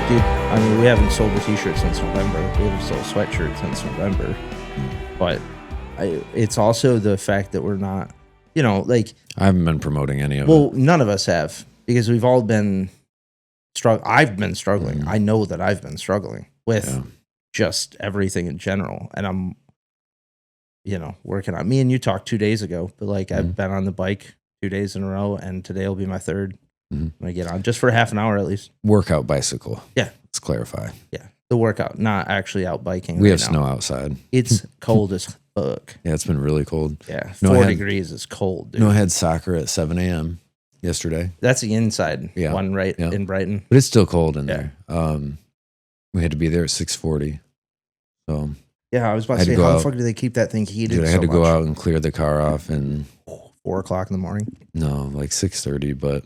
Dude, I mean, we haven't sold a t-shirt since November. We haven't sold a sweatshirt since November. But it's also the fact that we're not, like... I haven't been promoting any of it. Well, none of us have, because we've all been struggling. I've been struggling. I know that I've been struggling with just everything in general. And I'm, working on... Me and you talked 2 days ago, but I've been on the bike 2 days in a row, and today will be my third. When I get on, just for half an hour at least. Workout bicycle. Yeah. Let's clarify. Yeah. The workout, not actually out biking. We have snow outside. It's cold as fuck. Yeah, it's been really cold. Yeah. 4 degrees is cold, dude. No, I had soccer at 7 a.m. yesterday. That's the inside one, right? Yeah. In Brighton. But it's still cold in there. We had to be there at 6:40. So yeah, I was about to say, how the fuck do they keep that thing heated? Dude, I had to go out and clear the car off and 4 o'clock in the morning. No, like 6:30, but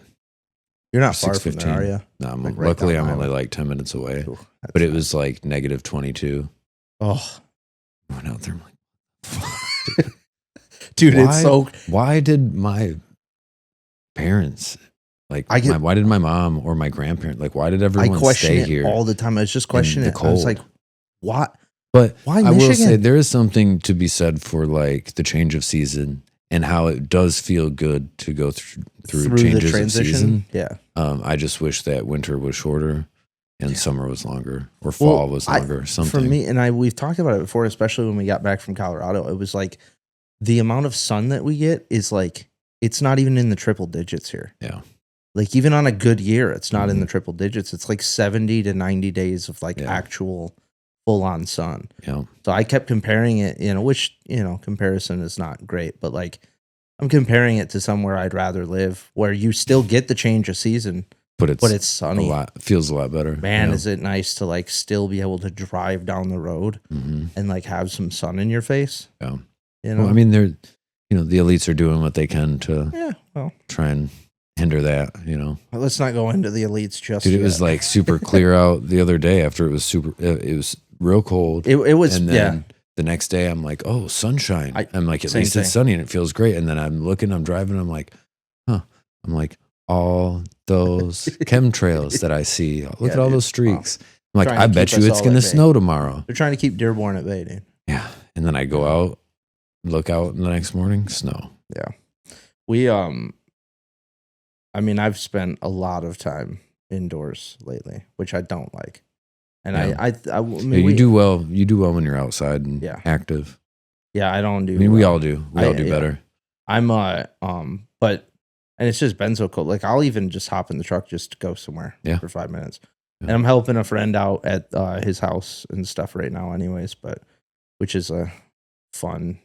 you're not far from there, are you? No, luckily I'm only like 10 minutes away. Ooh, but it was like negative 22. Oh, I went out there. I'm like, dude, it's so. Why did my parents why did my mom or my grandparents why did everyone stay here all the time? I was just questioning it. I was like, what? But why I Michigan? will say there is something to be said for like the change of season. And how it does feel good to go through changes of season. Yeah. I just wish that winter was shorter and summer was longer or fall was longer. Something. For me, and we've talked about it before, especially when we got back from Colorado. It was like the amount of sun that we get is like, it's not even in the triple digits here. Yeah. Like even on a good year, it's not in the triple digits. It's like 70 to 90 days of actual full on sun. Yeah. So I kept comparing it, which, comparison is not great, but I'm comparing it to somewhere I'd rather live where you still get the change of season, but it's sunny. Feels a lot better. Man, is it nice to still be able to drive down the road and have some sun in your face. Yeah. Well, I mean, they're, the elites are doing what they can to try and hinder that, Let's not go into the elites just Dude, yet. it was like super clear out the other day after it was it was real cold. It was, and then the next day I'm like, oh, sunshine. I'm like, at least it's sunny and it feels great. And then I'm driving, I'm like, I'm like, all those chemtrails that I see. Look at all those streaks. I'm like, I bet you it's going to snow tomorrow. They're trying to keep Dearborn at bay, dude. Yeah. And then I go out, look out the next morning, snow. Yeah. We, I've spent a lot of time indoors lately, which I don't like. And you do well. You do well when you're outside and active. Yeah, I don't do. We all do. We all do better. I'm but it's just been so cold. Like I'll even just hop in the truck just to go somewhere for 5 minutes. Yeah. And I'm helping a friend out at his house and stuff right now, anyways. But which is a fun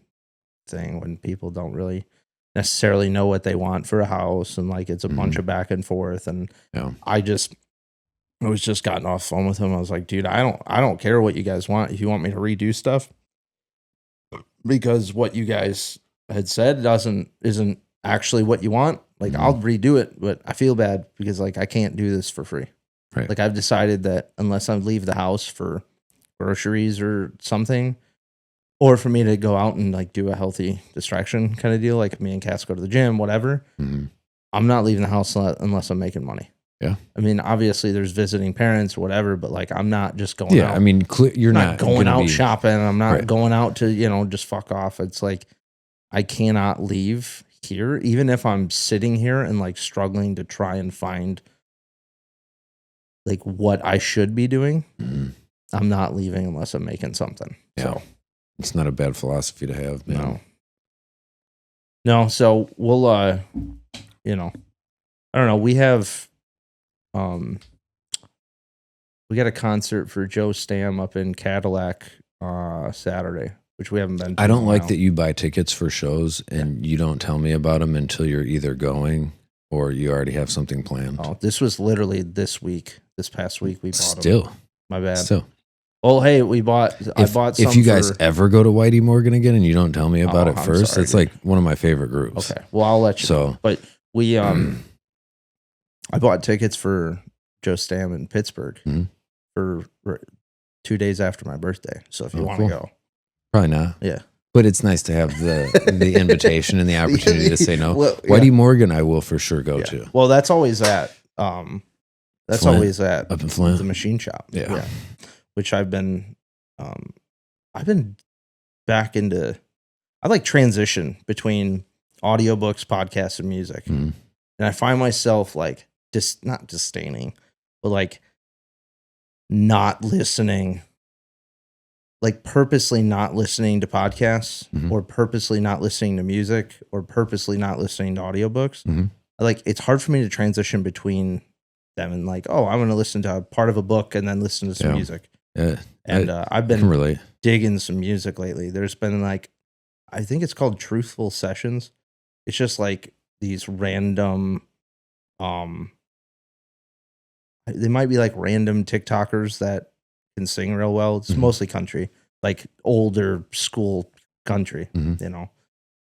thing when people don't really necessarily know what they want for a house, and it's a bunch of back and forth. And I was just gotten off the phone with him. I was like, dude, I don't care what you guys want. If you want me to redo stuff, because what you guys had said isn't actually what you want. I'll redo it, but I feel bad because I can't do this for free. Right. I've decided that unless I leave the house for groceries or something, or for me to go out and do a healthy distraction kind of deal, like me and Cass go to the gym, whatever, I'm not leaving the house unless I'm making money. Yeah. I mean, obviously there's visiting parents, whatever, but I'm not just going out. Yeah, I mean, you're not going out shopping. I'm not going out to, just fuck off. It's I cannot leave here, even if I'm sitting here and struggling to try and find what I should be doing. I'm not leaving unless I'm making something. Yeah. So it's not a bad philosophy to have, man. No. So we'll, I don't know. We have, we got a concert for Joe Stamm up in Cadillac Saturday, which we haven't been to. I don't like that you buy tickets for shows and you don't tell me about them until you're either going or you already have something planned. Oh, this was literally this past week we bought them. My bad. Still. Well, hey, I bought some. If you guys ever go to Whitey Morgan again and you don't tell me about it first, sorry, it's like one of my favorite groups. Okay. Well, I'll let you know. But we, I bought tickets for Joe Stamm in Pittsburgh for 2 days after my birthday. So if you want to go. Probably not. Yeah. But it's nice to have the invitation and the opportunity to say no. Well, Whitey Morgan, I will for sure go to. Well, that's always that. That's Flint, always at up in Flint. the machine shop. Yeah. Which I've been back into. I like transition between audiobooks, podcasts, and music. Mm-hmm. And I find myself like not disdaining, but like not listening, like purposely not listening to podcasts or purposely not listening to music or purposely not listening to audiobooks. Like it's hard for me to transition between them and like, oh, I'm going to listen to a part of a book and then listen to some music. Yeah. And I've been digging some music lately. There's been like, I think it's called Truthful Sessions. It's just like these random, they might be like random TikTokers that can sing real well. It's mostly country, like older school country, you know,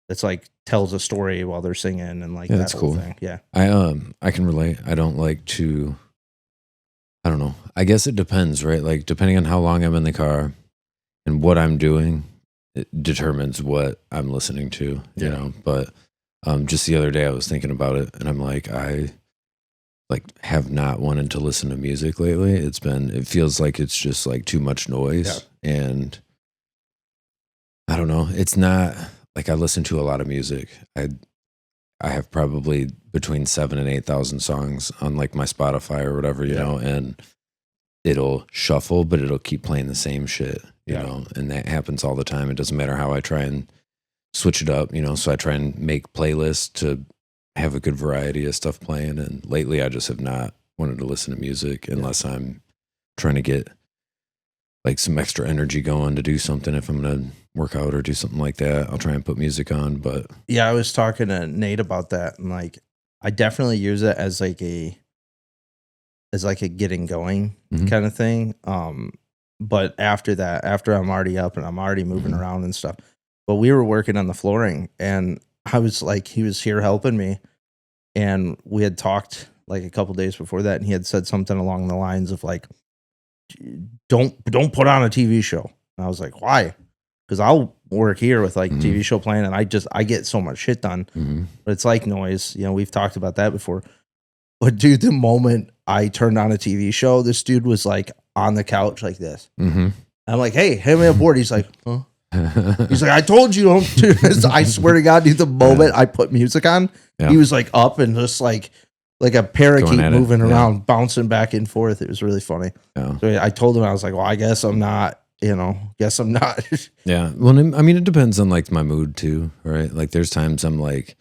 it's like tells a story while they're singing and like that whole thing. Yeah. I can relate. I don't like to, I don't know. I guess it depends, right? Like depending on how long I'm in the car and what I'm doing, it determines what I'm listening to, you know, but just the other day I was thinking about it and I'm like, I like have not wanted to listen to music lately. It feels like it's just like too much noise and I don't know. It's not like I listen to a lot of music. I have probably between 7,000 and 8,000 songs on like my Spotify or whatever, you know, and it'll shuffle, but it'll keep playing the same shit, you know, and that happens all the time. It doesn't matter how I try and switch it up, you know, so I try and make playlists to have a good variety of stuff playing. And lately I just have not wanted to listen to music unless I'm trying to get like some extra energy going to do something. If I'm going to work out or do something like that, I'll try and put music on. But yeah, I was talking to Nate about that. And like, I definitely use it as like a getting going kind of thing. But after that, after I'm already up and I'm already moving around and stuff, but we were working on the flooring and I was like, he was here helping me. And we had talked like a couple days before that. And he had said something along the lines of like, don't put on a TV show. And I was like, why? Because I'll work here with like TV show playing and I get so much shit done, but it's like noise. You know, we've talked about that before. But dude, the moment I turned on a TV show, this dude was like on the couch like this. I'm like, hey, hand me a board. He's like, huh? He's like, I told you don't do this. I swear to God, dude, the moment I put music on, he was like up and just like a parakeet moving around, bouncing back and forth. It was really funny. So I told him, I was like, well, I guess I'm not, you know, Yeah. Well, I mean, it depends on like my mood too, right? Like there's times I'm like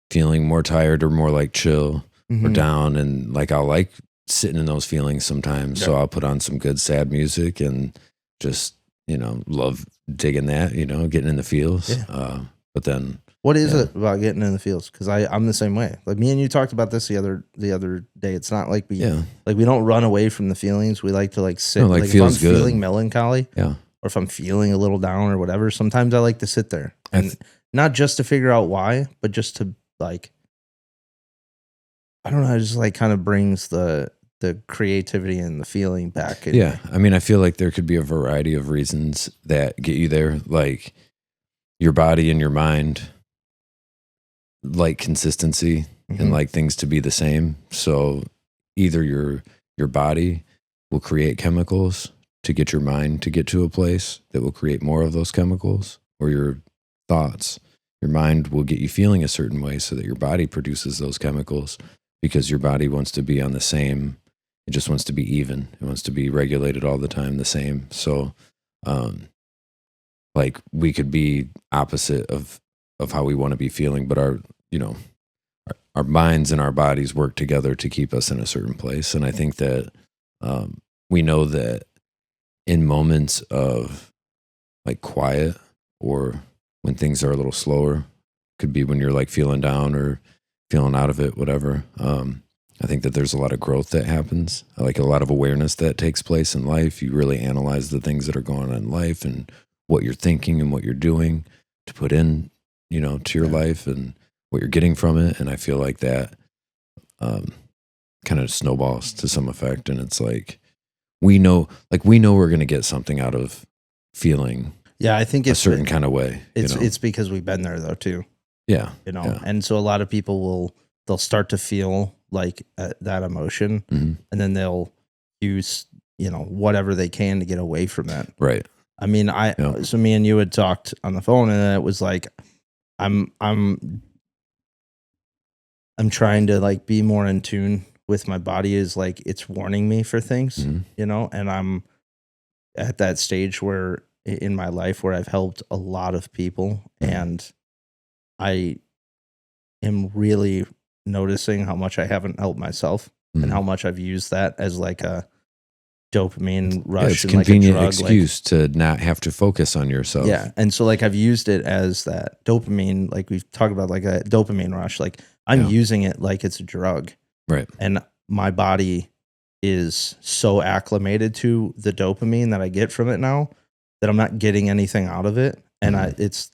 feeling more tired or more like chill or down. And like, I'll like sitting in those feelings sometimes. So I'll put on some good sad music and just, you know, love digging that, you know, getting in the feels. But then what is it about getting in the fields? Because I'm the same way. Like me and you talked about this the other day. It's not like we don't run away from the feelings. We like to like sit. No, like if feels I'm good. Feeling melancholy, or if I'm feeling a little down or whatever, sometimes I like to sit there and not just to figure out why, but just to like, I don't know. It just like kind of brings the creativity and the feeling back. I mean, I feel like there could be a variety of reasons that get you there, like your body and your mind like consistency and like things to be the same. So either your body will create chemicals to get your mind to get to a place that will create more of those chemicals, or your thoughts, your mind will get you feeling a certain way so that your body produces those chemicals, because your body wants to be on the same. It just wants to be even. It wants to be regulated all the time, the same. So, like we could be opposite of how we want to be feeling, but our minds and our bodies work together to keep us in a certain place. And I think that we know that in moments of like quiet, or when things are a little slower, could be when you're like feeling down or feeling out of it, whatever. I think that there's a lot of growth that happens, like a lot of awareness that takes place in life. You really analyze the things that are going on in life and what you're thinking and what you're doing to put in, you know, to your life and what you're getting from it. And I feel like that kind of snowballs to some effect. And it's like, we know we're going to get something out of feeling I think it's a certain kind of way. It's because we've been there though too. Yeah. You know, and so a lot of people they'll start to feel like that emotion, Mm-hmm. and then they'll use, you know, whatever they can to get away from that. Right. I mean, so me and you had talked on the phone, and it was like, I'm trying to like be more in tune with my body, is like it's warning me for things, Mm-hmm. you know, and I'm at that stage where in my life where I've helped a lot of people, Mm-hmm. and I am really noticing how much I haven't helped myself, Mm-hmm. and how much I've used that as like a dopamine rush. Yeah, it's a and convenient like a drug, excuse to not have to focus on yourself. Yeah. And so like I've used it as that dopamine, like we've talked about, like a dopamine rush. Like I'm using it like it's a drug. Right. And my body is so acclimated to the dopamine that I get from it now that I'm not getting anything out of it. And it's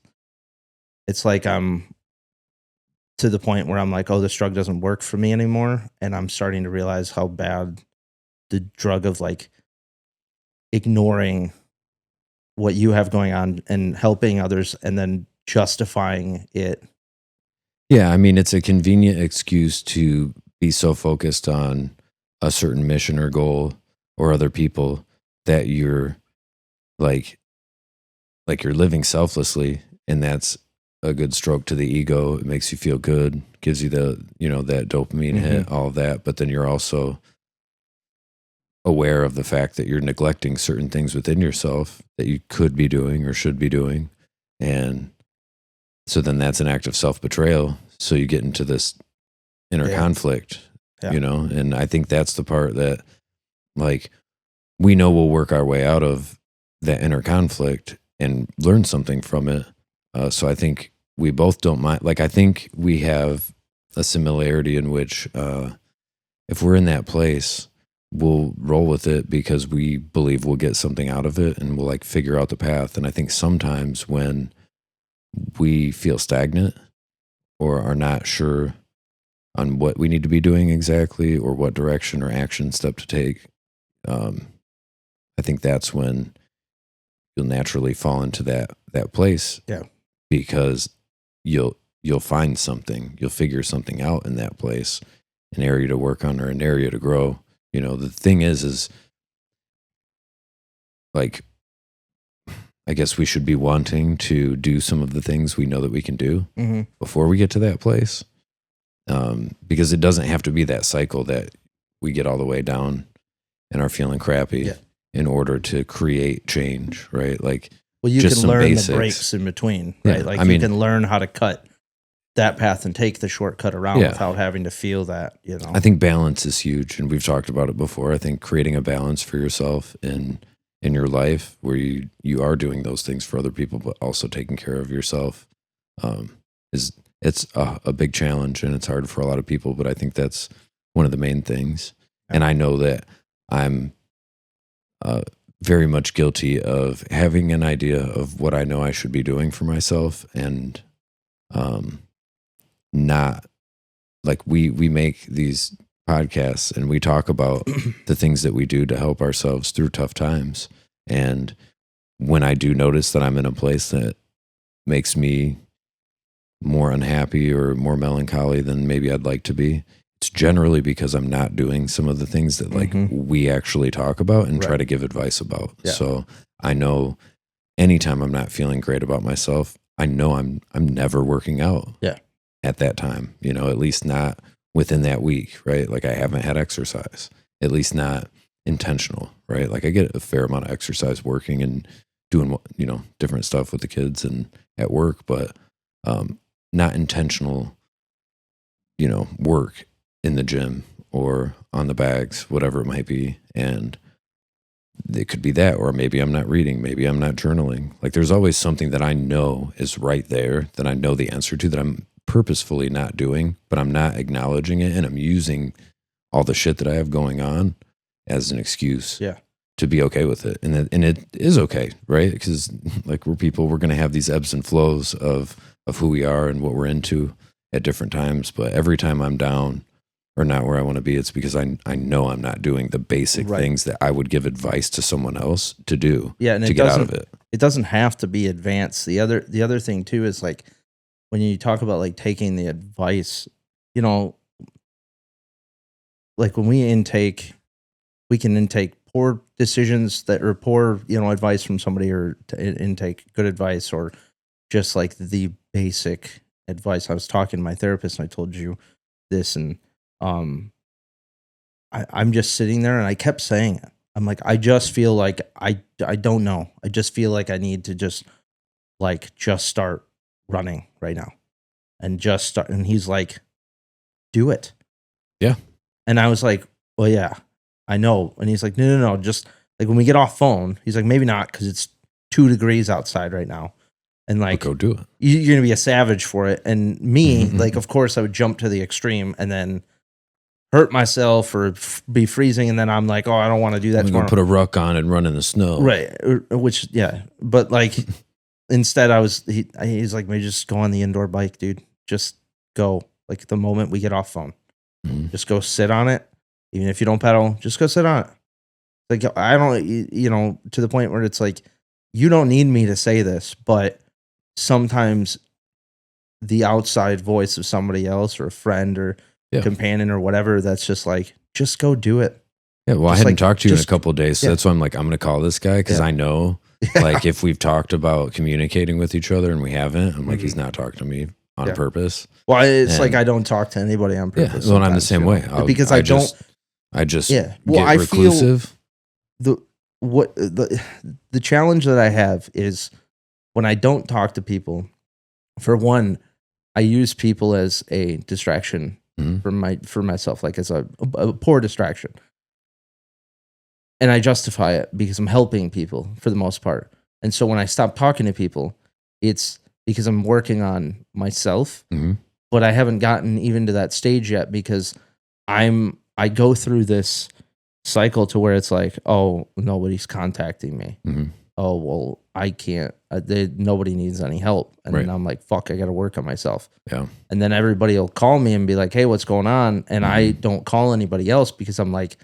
like I'm to the point where I'm like, oh, this drug doesn't work for me anymore. And I'm starting to realize how bad the drug of like ignoring what you have going on and helping others and then justifying it. Yeah, I mean, it's a convenient excuse to be so focused on a certain mission or goal or other people that you're like you're living selflessly, and that's a good stroke to the ego. It makes you feel good, gives you the, you know, that dopamine hit, all of that, but then you're also aware of the fact that you're neglecting certain things within yourself that you could be doing or should be doing. And so then that's an act of self-betrayal. So you get into this inner conflict, you know, and I think that's the part that like we know we'll work our way out of that inner conflict and learn something from it. So I think we both don't mind. Like, I think we have a similarity in which if we're in that place, we'll roll with it because we believe we'll get something out of it, and we'll like figure out the path. And I think sometimes when we feel stagnant or are not sure on what we need to be doing exactly or what direction or action step to take, I think that's when you'll naturally fall into that place. Yeah. Because you'll find something, you'll figure something out in that place, an area to work on or an area to grow. You know, the thing is like, I guess we should be wanting to do some of the things we know that we can do before we get to that place. Because it doesn't have to be that cycle that we get all the way down and are feeling crappy in order to create change, right? Like, well, you can learn the breaks in between, right? Yeah, like I you mean, can learn how to cut that path and take the shortcut around without having to feel that, you know. I think balance is huge, and we've talked about it before. I think creating a balance for yourself in your life where you are doing those things for other people, but also taking care of yourself, it's a big challenge, and it's hard for a lot of people. But I think that's one of the main things. Yeah. And I know that I'm very much guilty of having an idea of what I know I should be doing for myself, and not like we make these podcasts and we talk about the things that we do to help ourselves through tough times. And when I do notice that I'm in a place that makes me more unhappy or more melancholy than maybe I'd like to be, it's generally because I'm not doing some of the things that like we actually talk about and try to give advice about. Yeah. So I know anytime I'm not feeling great about myself, I know I'm never working out. Yeah. At that time, you know, at least not within that week, right? Like I haven't had exercise, at least not intentional, right? Like I get a fair amount of exercise working and doing, you know, different stuff with the kids and at work, but not intentional, you know, work in the gym or on the bags, whatever it might be. And it could be that, or maybe I'm not reading, maybe I'm not journaling. Like there's always something that I know is right there that I know the answer to that I'm purposefully not doing, but I'm not acknowledging it, and I'm using all the shit that I have going on as an excuse to be okay with it. And it is okay, right? Because like we're people, we're going to have these ebbs and flows of who we are and what we're into at different times. But every time I'm down or not where I want to be, it's because I know I'm not doing the basic things that I would give advice to someone else to do and to get out of it. It doesn't have to be advanced. The other thing too is like, when you talk about like taking the advice, you know, like when we can intake poor decisions that or poor, advice from somebody, or to intake good advice, or just like the basic advice. I was talking to my therapist and I told you this, and I'm just sitting there and I kept saying it. I'm like, I just feel like I don't know. I just feel like I need to just start running right now and just start. And he's like, do it. Yeah. And I was like, well, yeah, I know. And he's like, no. Just like when we get off phone, he's like, maybe not, because it's 2 degrees outside right now. And like, go do it. You're going to be a savage for it. And me, like, of course I would jump to the extreme and then hurt myself or be freezing. And then I'm like, oh, I don't want to do that tomorrow. Put a ruck on and run in the snow. Right. Which, yeah. But like, instead he's like, maybe just go on the indoor bike, dude. Just go. Like the moment we get off phone, just go sit on it. Even if you don't pedal, just go sit on it. Like, I don't, to the point where it's like, you don't need me to say this, but sometimes the outside voice of somebody else or a friend or companion or whatever, that's just like, just go do it. Yeah. Well, I hadn't talked to you in a couple of days. So that's why I'm like, I'm going to call this guy. Cause I know like if we've talked about communicating with each other and we haven't, I'm like, he's not talking to me on purpose. Well, it's like, I don't talk to anybody on purpose. Yeah. Well, I'm the same way. Because I don't. I just get reclusive. Feel the challenge that I have is when I don't talk to people. For one, I use people as a distraction for myself, like as a poor distraction, and I justify it because I'm helping people for the most part. And so when I stop talking to people, it's because I'm working on myself, but I haven't gotten even to that stage yet because I go through this cycle to where it's like, oh, nobody's contacting me. Oh, well, I can't. Nobody needs any help. And then I'm like, fuck, I got to work on myself. Yeah. And then everybody will call me and be like, hey, what's going on? And I don't call anybody else because I'm like,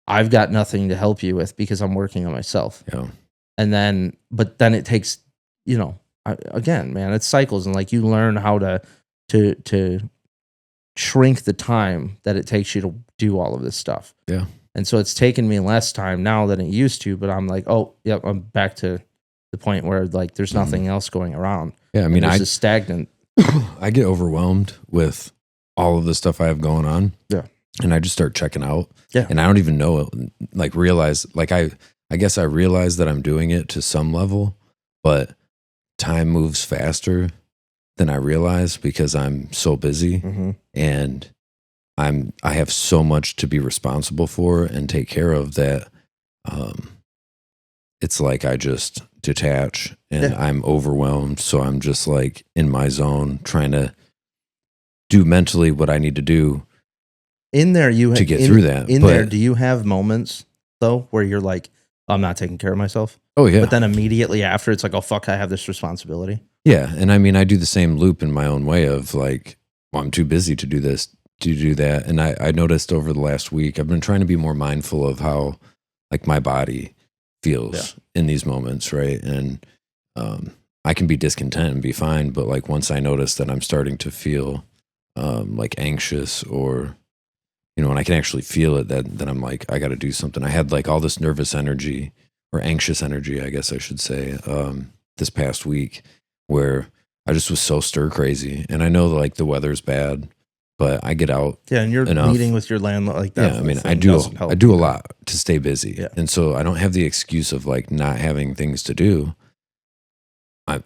I've got nothing to help you with because I'm working on myself. Yeah. And then, but then it takes, again, man, it's cycles. And like you learn how to shrink the time that it takes you to do all of this stuff. Yeah. And so it's taken me less time now than it used to, but I'm like, oh, yep, I'm back to the point where like there's nothing else going around. Yeah, I mean, it's just stagnant. I get overwhelmed with all of the stuff I have going on. Yeah. And I just start checking out. Yeah. And I don't even know, realize, I guess I realize that I'm doing it to some level, but time moves faster than I realize because I'm so busy and I have so much to be responsible for and take care of that it's like I just detach and I'm overwhelmed. So I'm just like in my zone trying to do mentally what I need to do in there to get through that. There, do you have moments though where you're like, I'm not taking care of myself? Oh yeah. But then immediately after it's like, oh fuck, I have this responsibility. Yeah. And I mean, I do the same loop in my own way of like, well, I'm too busy to do this, to do that. And I noticed over the last week, I've been trying to be more mindful of how like my body feels in these moments. Right. And I can be discontent and be fine. But like once I notice that I'm starting to feel like anxious or, and I can actually feel it, that I'm like, I got to do something. I had like all this nervous energy or anxious energy, I guess I should say, this past week where I just was so stir crazy. And I know like the weather's bad, but I get out. Yeah, and you're meeting with your landlord like that. Yeah, I mean, I do a lot to stay busy. Yeah. And so I don't have the excuse of like not having things to do.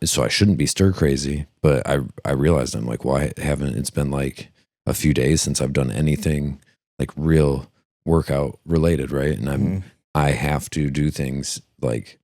So I shouldn't be stir crazy, but I realized I'm like, well, it's been like a few days since I've done anything like real workout related, right? And I have to do things like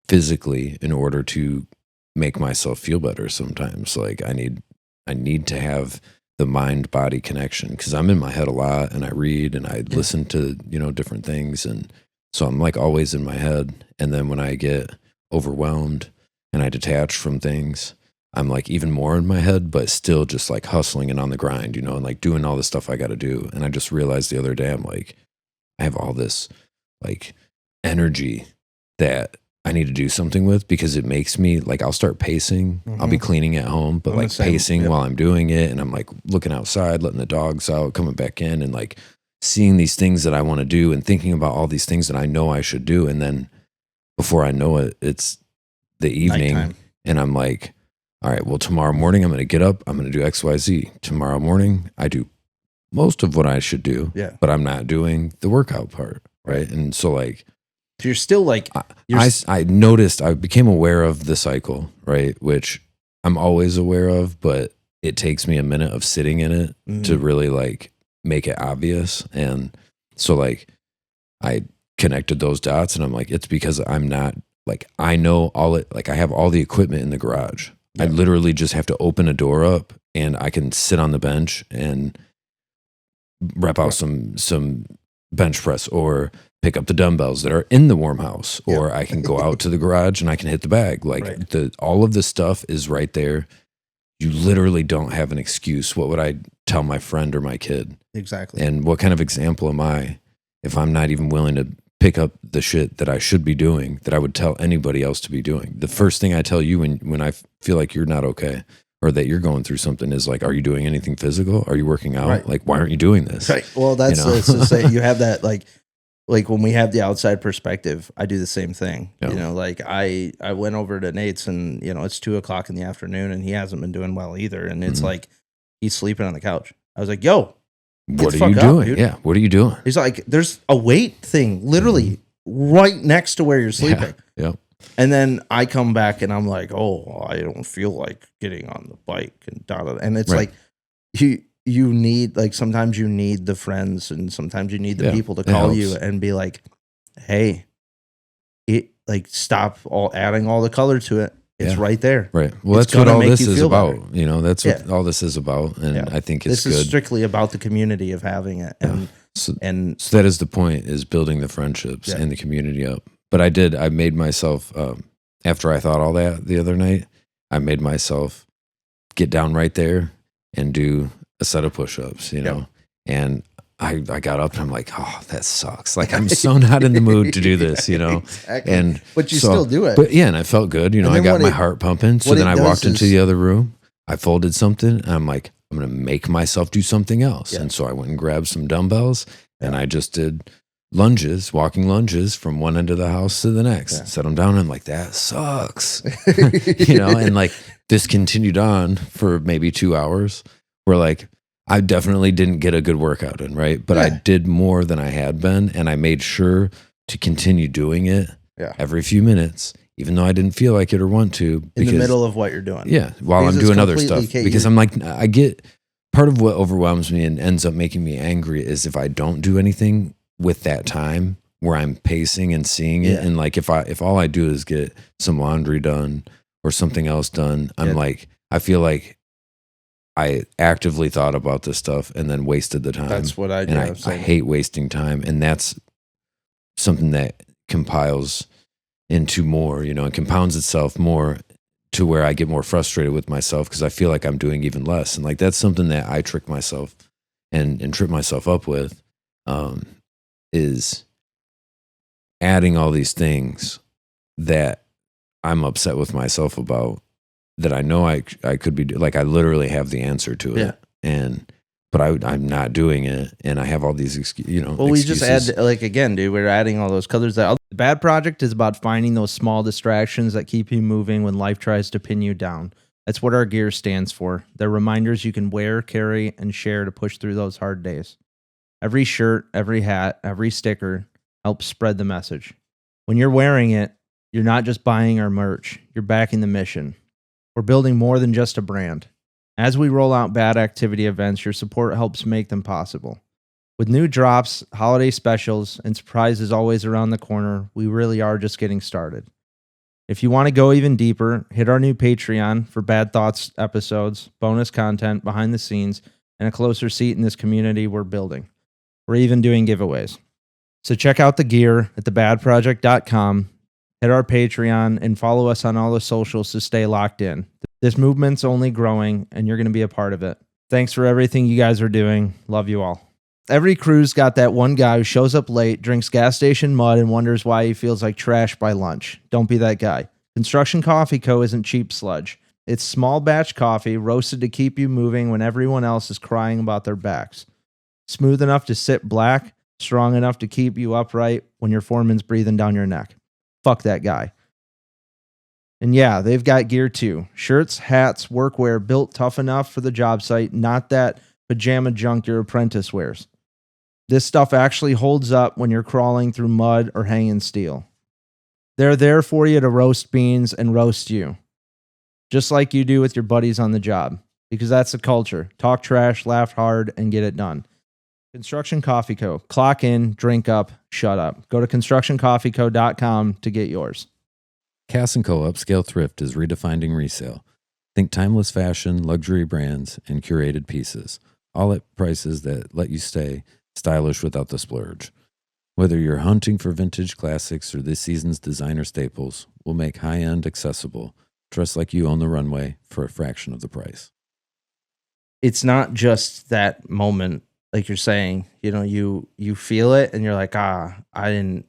physically in order to make myself feel better sometimes. Like I need to have the mind body connection because I'm in my head a lot and I read and I listen to, different things. And so I'm like always in my head. And then when I get overwhelmed and I detach from things, I'm like even more in my head, but still just like hustling and on the grind, and like doing all the stuff I got to do. And I just realized the other day, I'm like, I have all this like energy that I need to do something with because it makes me like, I'll start pacing. I'll be cleaning at home, but like pacing while I'm doing it. And I'm like looking outside, letting the dogs out, coming back in and like seeing these things that I want to do and thinking about all these things that I know I should do. And then before I know it, it's the evening. Nighttime. And I'm like, all right, well, tomorrow morning I'm going to get up. I'm going to do X, Y, Z. Tomorrow morning I do most of what I should do, but I'm not doing the workout part. Right. And so like, you're still like, I noticed, I became aware of the cycle, right? Which I'm always aware of, but it takes me a minute of sitting in it to really like make it obvious. And so like I connected those dots and I'm like, it's because I'm not like, I know all it, like I have all the equipment in the garage. I literally just have to open a door up and I can sit on the bench and rep out some bench press or pick up the dumbbells that are in the warm house, or I can go out to the garage and I can hit the bag. Like all of the stuff is right there. You literally don't have an excuse. What would I tell my friend or my kid? Exactly. And what kind of example am I if I'm not even willing to pick up the shit that I should be doing, that I would tell anybody else to be doing? The first thing I tell you when I feel like you're not okay or that you're going through something is like, are you doing anything physical? Are you working out? Right. Like, why aren't you doing this? Right. Well, that's to say you have that like when we have the outside perspective, I do the same thing. You know, like I went over to Nate's and, you know, it's 2:00 in the afternoon and he hasn't been doing well either. And it's like, he's sleeping on the couch. I was like, yo, what are you doing? Yeah. What are you doing? He's like, there's a weight thing literally right next to where you're sleeping. Yeah. And then I come back and I'm like, oh, I don't feel like getting on the bike and and it's like, you need, like, sometimes you need the friends and sometimes you need the people to call you and be like, hey, stop adding all the color to it. It's right there. Right. Well, that's what all this is about. Better. You know, that's what all this is about. And I think it's this good. Is strictly about the community of having it. And, so that is the point, is building the friendships and the community up. But I made myself, after I thought all that the other night, I made myself get down right there and do a set of push-ups, you know, and I got up and I'm like, oh, that sucks. Like, I'm so not in the mood to do this, you know? Exactly. But you still do it. But yeah, and I felt good. You know, I got my heart pumping. So then I walked into the other room. I folded something and I'm like, I'm going to make myself do something else. And so I went and grabbed some dumbbells and I just did walking lunges from one end of the house to the next. Set them down and I'm like, that sucks. You know, and like this continued on for maybe 2 hours. Where like, I definitely didn't get a good workout in, right? But I did more than I had been, and I made sure to continue doing it every few minutes, even though I didn't feel like it or want to. Because, in the middle of what you're doing. Yeah, while I'm doing other stuff. Because I'm like, I get, part of what overwhelms me and ends up making me angry is if I don't do anything with that time where I'm pacing and seeing it. And like, if all I do is get some laundry done or something else done, I'm like, I feel like I actively thought about this stuff and then wasted the time. That's what I do. And I hate wasting time. And that's something that compiles into more, you know, and compounds itself more to where I get more frustrated with myself because I feel like I'm doing even less. And like, that's something that I trick myself and trip myself up with, is adding all these things that I'm upset with myself about, that I know I could be, like, I literally have the answer to it, but I'm not doing it, and I have all these excuses. Well, we just add, like, again, dude, we're adding all those colors. The BAD project is about finding those small distractions that keep you moving when life tries to pin you down. That's what our gear stands for. They're reminders you can wear, carry, and share to push through those hard days. Every shirt, every hat, every sticker helps spread the message. When you're wearing it, you're not just buying our merch, you're backing the mission. We're building more than just a brand. As we roll out BAD activity events, your support helps make them possible. With new drops, holiday specials, and surprises always around the corner, we really are just getting started. If you want to go even deeper, hit our new Patreon for BAD Thoughts episodes, bonus content, behind the scenes, and a closer seat in this community we're building. We're even doing giveaways. So check out the gear at thebadproject.com. Hit our Patreon and follow us on all the socials to stay locked in. This movement's only growing, and you're going to be a part of it. Thanks for everything you guys are doing. Love you all. Every crew's got that one guy who shows up late, drinks gas station mud, and wonders why he feels like trash by lunch. Don't be that guy. Construction Coffee Co. isn't cheap sludge. It's small batch coffee roasted to keep you moving when everyone else is crying about their backs. smooth enough to sit black, strong enough to keep you upright when your foreman's breathing down your neck. Fuck that guy. And yeah, they've got gear too. Shirts, hats, workwear built tough enough for the job site, not that pajama junk your apprentice wears. This stuff actually holds up when you're crawling through mud or hanging steel. They're there for you to roast beans and roast you, just like you do with your buddies on the job, because that's the culture. Talk trash, laugh hard, and get it done. Construction Coffee Co. Clock in, drink up, shut up. Go to constructioncoffeeco.com to get yours. Cass & Co. Upscale Thrift is redefining resale. Think timeless fashion, luxury brands, and curated pieces, all at prices that let you stay stylish without the splurge. Whether you're hunting for vintage classics or this season's designer staples, we'll make high-end accessible. Dress like you own the runway for a fraction of the price. It's not just that moment, like you're saying, you feel it and you're like, I kind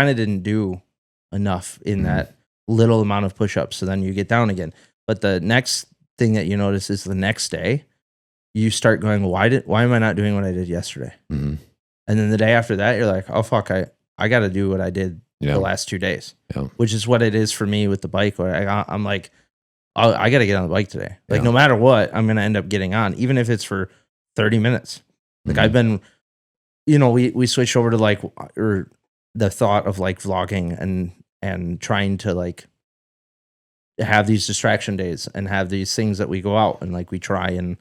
of didn't do enough in that little amount of push-ups. So then you get down again. But the next thing that you notice is the next day, you start going, why am I not doing what I did yesterday? Mm-hmm. And then the day after that, you're like, oh, fuck, I got to do what I did the last 2 days, which is what it is for me with the bike. Where I'm like, I got to get on the bike today. Like, no matter what, I'm going to end up getting on, even if it's for 30 minutes. Like, I've been, we switched over to or the thought of vlogging and trying to have these distraction days and have these things that we go out and we try and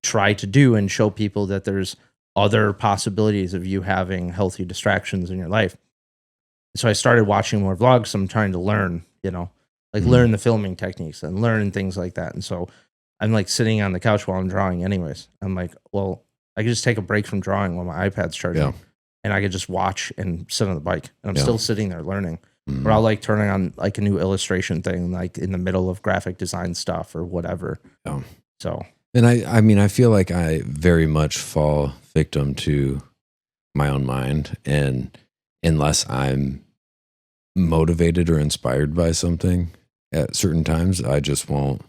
try to do and show people that there's other possibilities of you having healthy distractions in your life. So I started watching more vlogs. I'm trying to learn, learn the filming techniques and learn things like that. And so I'm sitting on the couch while I'm drawing anyways. I'm like, well, I could just take a break from drawing while my iPad's charging and I could just watch and sit on the bike and I'm still sitting there learning. Or I'll turning on a new illustration thing, in the middle of graphic design stuff or whatever. Yeah. So, and I feel like I very much fall victim to my own mind, and unless I'm motivated or inspired by something at certain times, I just won't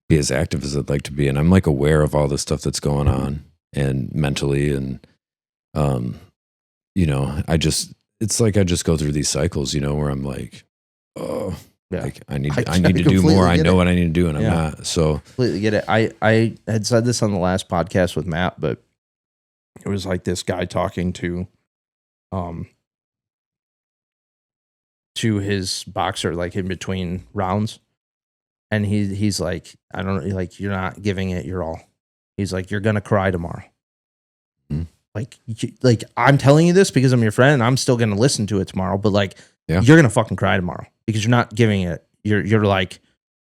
be as active as I'd like to be. And I'm aware of all the stuff that's going on and mentally, and it's I just go through these cycles, where I'm like, oh, I need to do more. I know what I need to do, and I'm not. So completely get it. I had said this on the last podcast with Matt, but it was this guy talking to his boxer, in between rounds. And he's like, I don't know, you're not giving it your all. He's like, you're going to cry tomorrow. I'm telling you this because I'm your friend and I'm still going to listen to it tomorrow, but you're going to fucking cry tomorrow because you're not giving it. You're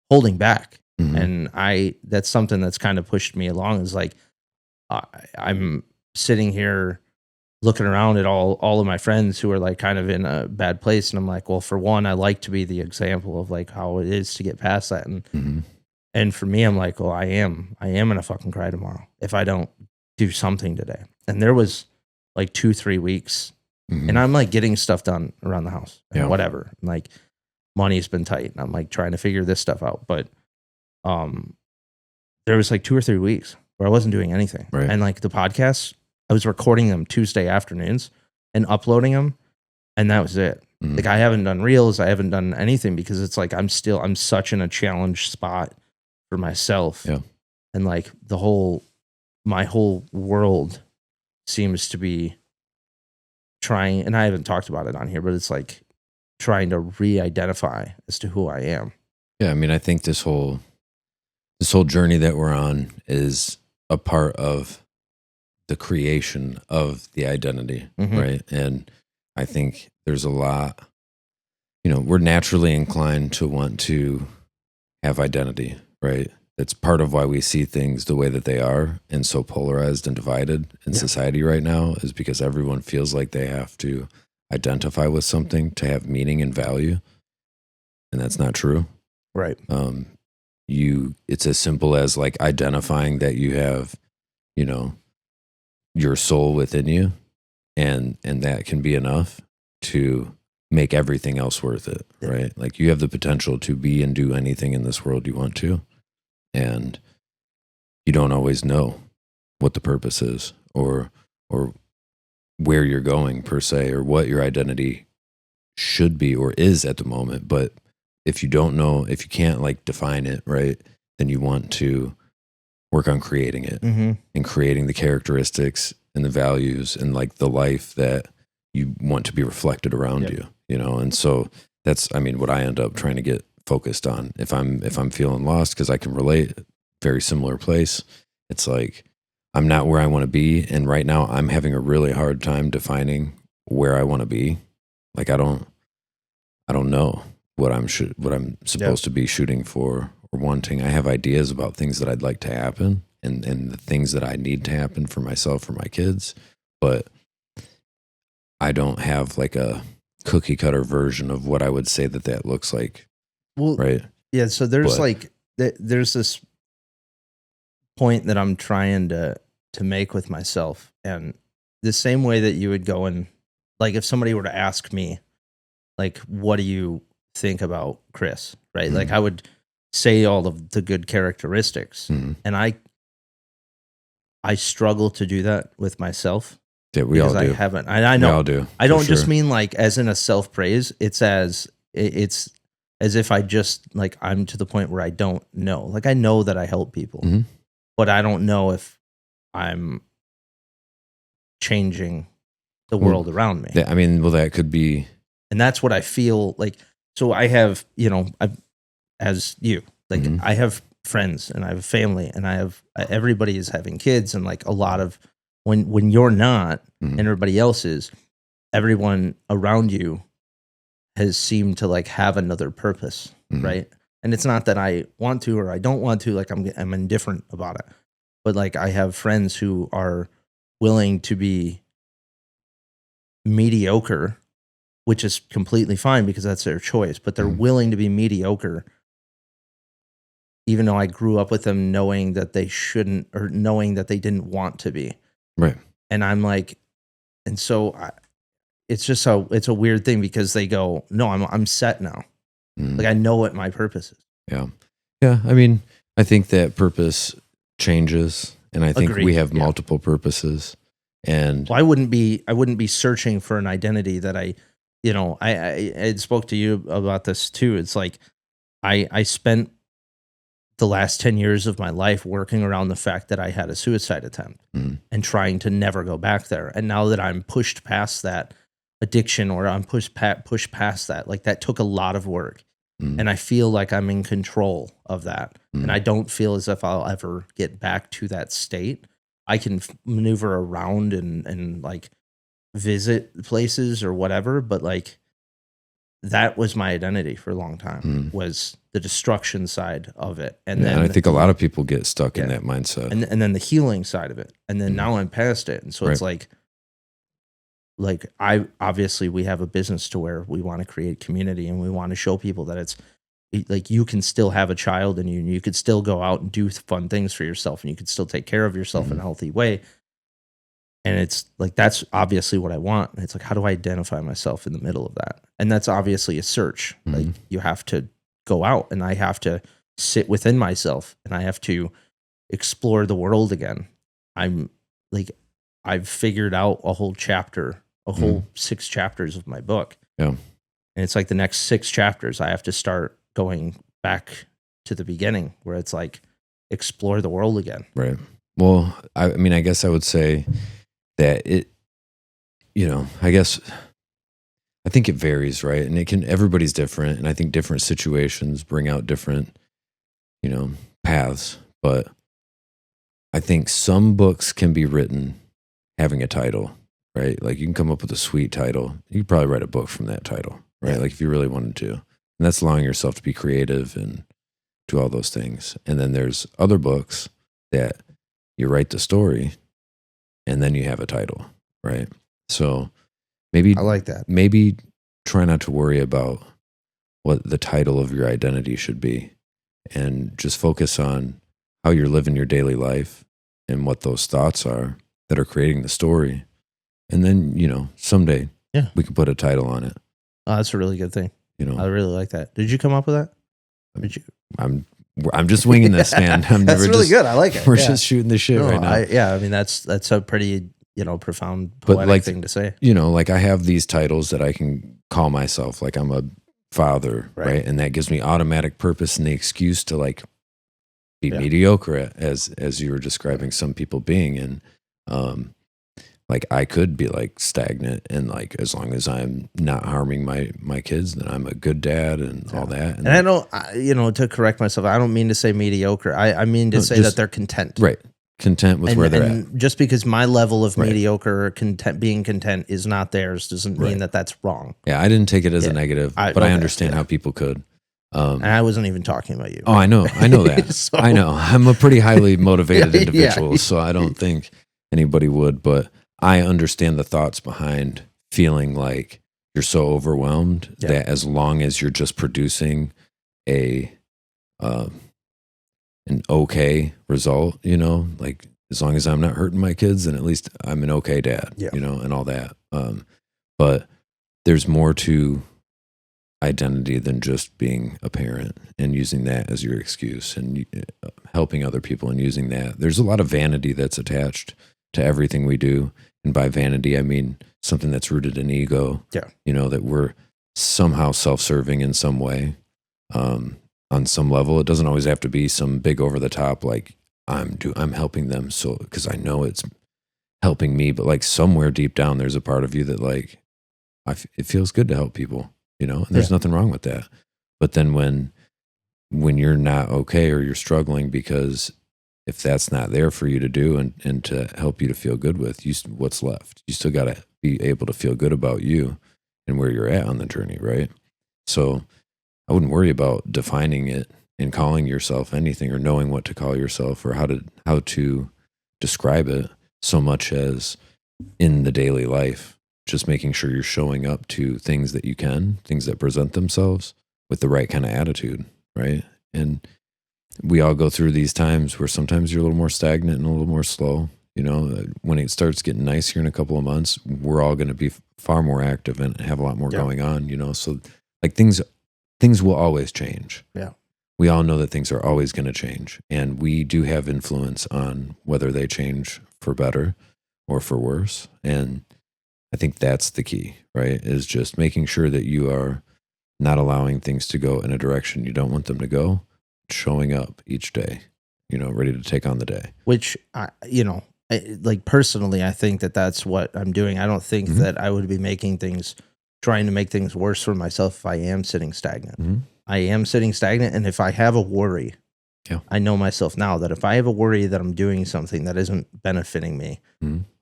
holding back. And that's something that's kind of pushed me along is I'm sitting here looking around at all of my friends who are kind of in a bad place. And I'm like, well, for one, I like to be the example of how it is to get past that. And for me, I'm like, well, I am going to fucking cry tomorrow if I don't do something today. And there was 2-3 weeks and I'm getting stuff done around the house and whatever. And, money's been tight and I'm trying to figure this stuff out. But there was 2 or 3 weeks where I wasn't doing anything. Right. And the podcasts, I was recording them Tuesday afternoons and uploading them. And that was it. I haven't done reels. I haven't done anything because it's I'm such in a challenge spot for myself. Yeah. And my whole world seems to be trying, and I haven't talked about it on here, but it's trying to re-identify as to who I am. Yeah. I think this whole journey that we're on is a part of the creation of the identity, right? And I think there's a lot, we're naturally inclined to want to have identity, right? It's part of why we see things the way that they are and so polarized and divided in society right now is because everyone feels like they have to identify with something to have meaning and value. And that's not true. Right. It's as simple as identifying that you have, your soul within you, and that can be enough to make everything else worth it, right? You have the potential to be and do anything in this world you want to, and you don't always know what the purpose is or where you're going per se, or what your identity should be or is at the moment. But if you don't know, if you can't like define it, right, then you want to work on creating it and creating the characteristics and the values and like the life that you want to be reflected around you, you know? And so that's, I mean, what I end up trying to get focused on. If I'm feeling lost, cause I can relate, very similar place. It's like, I'm not where I want to be. And right now I'm having a really hard time defining where I want to be. Like, I don't know what I'm supposed to be shooting for or wanting. I have ideas about things that I'd like to happen and the things that I need to happen for myself, for my kids, but I don't have like a cookie cutter version of what I would say that looks like. Well, right. Yeah. So there's there's this point that I'm trying to make with myself, and the same way that you would go and like, if somebody were to ask me, like, what do you think about Chris? Right. Mm-hmm. Like, I would say all of the good characteristics, and I struggle to do that with myself. Yeah, we all do. I haven't. I know. We all do. I don't just mean like as in a self praise. It's as if I just like, I'm to the point where I don't know. Like, I know that I help people, but I don't know if I'm changing the world around me. I mean, well, that could be. And that's what I feel like. So I have, as you, like, I have friends and I have a family and I have, everybody is having kids, and like a lot of, when you're not and everybody else is, everyone around you has seemed to like have another purpose, right? And it's not that I want to or I don't want to, like I'm indifferent about it. But like, I have friends who are willing to be mediocre, which is completely fine because that's their choice, but they're willing to be mediocre even though I grew up with them knowing that they shouldn't, or knowing that they didn't want to be. Right. And I'm like, and so it's just it's a weird thing because they go, no, I'm set now. Like, I know what my purpose is. Yeah. Yeah. I mean, I think that purpose changes, and I think we have multiple purposes. And I wouldn't be searching for an identity that I spoke to you about this too. It's like, I spent the last 10 years of my life working around the fact that I had a suicide attempt and trying to never go back there. And now that I'm pushed past that addiction, or I'm pushed past that, like, that took a lot of work. And I feel like I'm in control of that. And I don't feel as if I'll ever get back to that state. I can maneuver around and like visit places or whatever, but like, that was my identity for a long time, was the destruction side of it. And then I think a lot of people get stuck in that mindset. And then the healing side of it. And then now I'm past it. And so it's like we have a business to where we want to create community, and we want to show people that it's like, you can still have a child in you, and you could still go out and do fun things for yourself, and you could still take care of yourself in a healthy way. And it's like, that's obviously what I want. And it's like, how do I identify myself in the middle of that? And that's obviously a search. Like, you have to go out, and I have to sit within myself, and I have to explore the world again. I've figured out a whole chapter, a whole 6 chapters of my book. Yeah. And it's like, the next 6 chapters, I have to start going back to the beginning, where it's like, explore the world again. Right. Well, I mean, I guess I would say that I think it varies, right? And everybody's different. And I think different situations bring out different, paths. But I think some books can be written having a title, right? Like, you can come up with a sweet title. You could probably write a book from that title, right? Like, if you really wanted to. And that's allowing yourself to be creative and do all those things. And then there's other books that you write the story and then you have a title, right? So maybe I like that. Maybe try not to worry about what the title of your identity should be, and just focus on how you're living your daily life and what those thoughts are that are creating the story. And then, someday we can put a title on it. Oh, that's a really good thing. I really like that. Did you come up with that? I'm just winging this, man. That's really good. I like it. We're just shooting the shit right now. I mean, that's a pretty, profound poetic thing to say. Like I have these titles that I can call myself, like I'm a father, right? And that gives me automatic purpose and the excuse to like be mediocre as you were describing some people being. And like I could be like stagnant, and like as long as I'm not harming my kids, then I'm a good dad and all that. And I don't, to correct myself, I don't mean to say mediocre. I mean to say that they're content. Right. Content with where they're at. Just because my level of mediocre or being content is not theirs doesn't mean that that's wrong. Yeah, I didn't take it as a negative, but I understand how people could. And I wasn't even talking about you. Oh, I know that. I know. I'm a pretty highly motivated individual, so I don't think anybody would, but I understand the thoughts behind feeling like you're so overwhelmed that as long as you're just producing an okay result, like as long as I'm not hurting my kids, then at least I'm an okay dad, and all that. But there's more to identity than just being a parent and using that as your excuse and helping other people and using that. There's a lot of vanity that's attached to everything we do. And by vanity, I mean something that's rooted in ego, that we're somehow self-serving in some way, on some level. It doesn't always have to be some big over the top, like I'm helping them. So, cause I know it's helping me, but like somewhere deep down, there's a part of you that like, it feels good to help people, and there's nothing wrong with that. But then when you're not okay or you're struggling, because if that's not there for you to do and to help you to feel good with, what's left? You still got to be able to feel good about you and where you're at on the journey, right? So I wouldn't worry about defining it and calling yourself anything or knowing what to call yourself or how to describe it so much as in the daily life, just making sure you're showing up to things that present themselves with the right kind of attitude, right? And we all go through these times where sometimes you're a little more stagnant and a little more slow. When it starts getting nice here in a couple of months, we're all going to be far more active and have a lot more going on, so like things will always change. Yeah. We all know that things are always going to change, and we do have influence on whether they change for better or for worse. And I think that's the key, right? Is just making sure that you are not allowing things to go in a direction you don't want them to go, showing up each day, ready to take on the day. Which, like personally, I think that that's what I'm doing. I don't think that I would be trying to make things worse for myself if I am sitting stagnant. I am sitting stagnant, and if I have a worry, I know myself now that if I have a worry that I'm doing something that isn't benefiting me,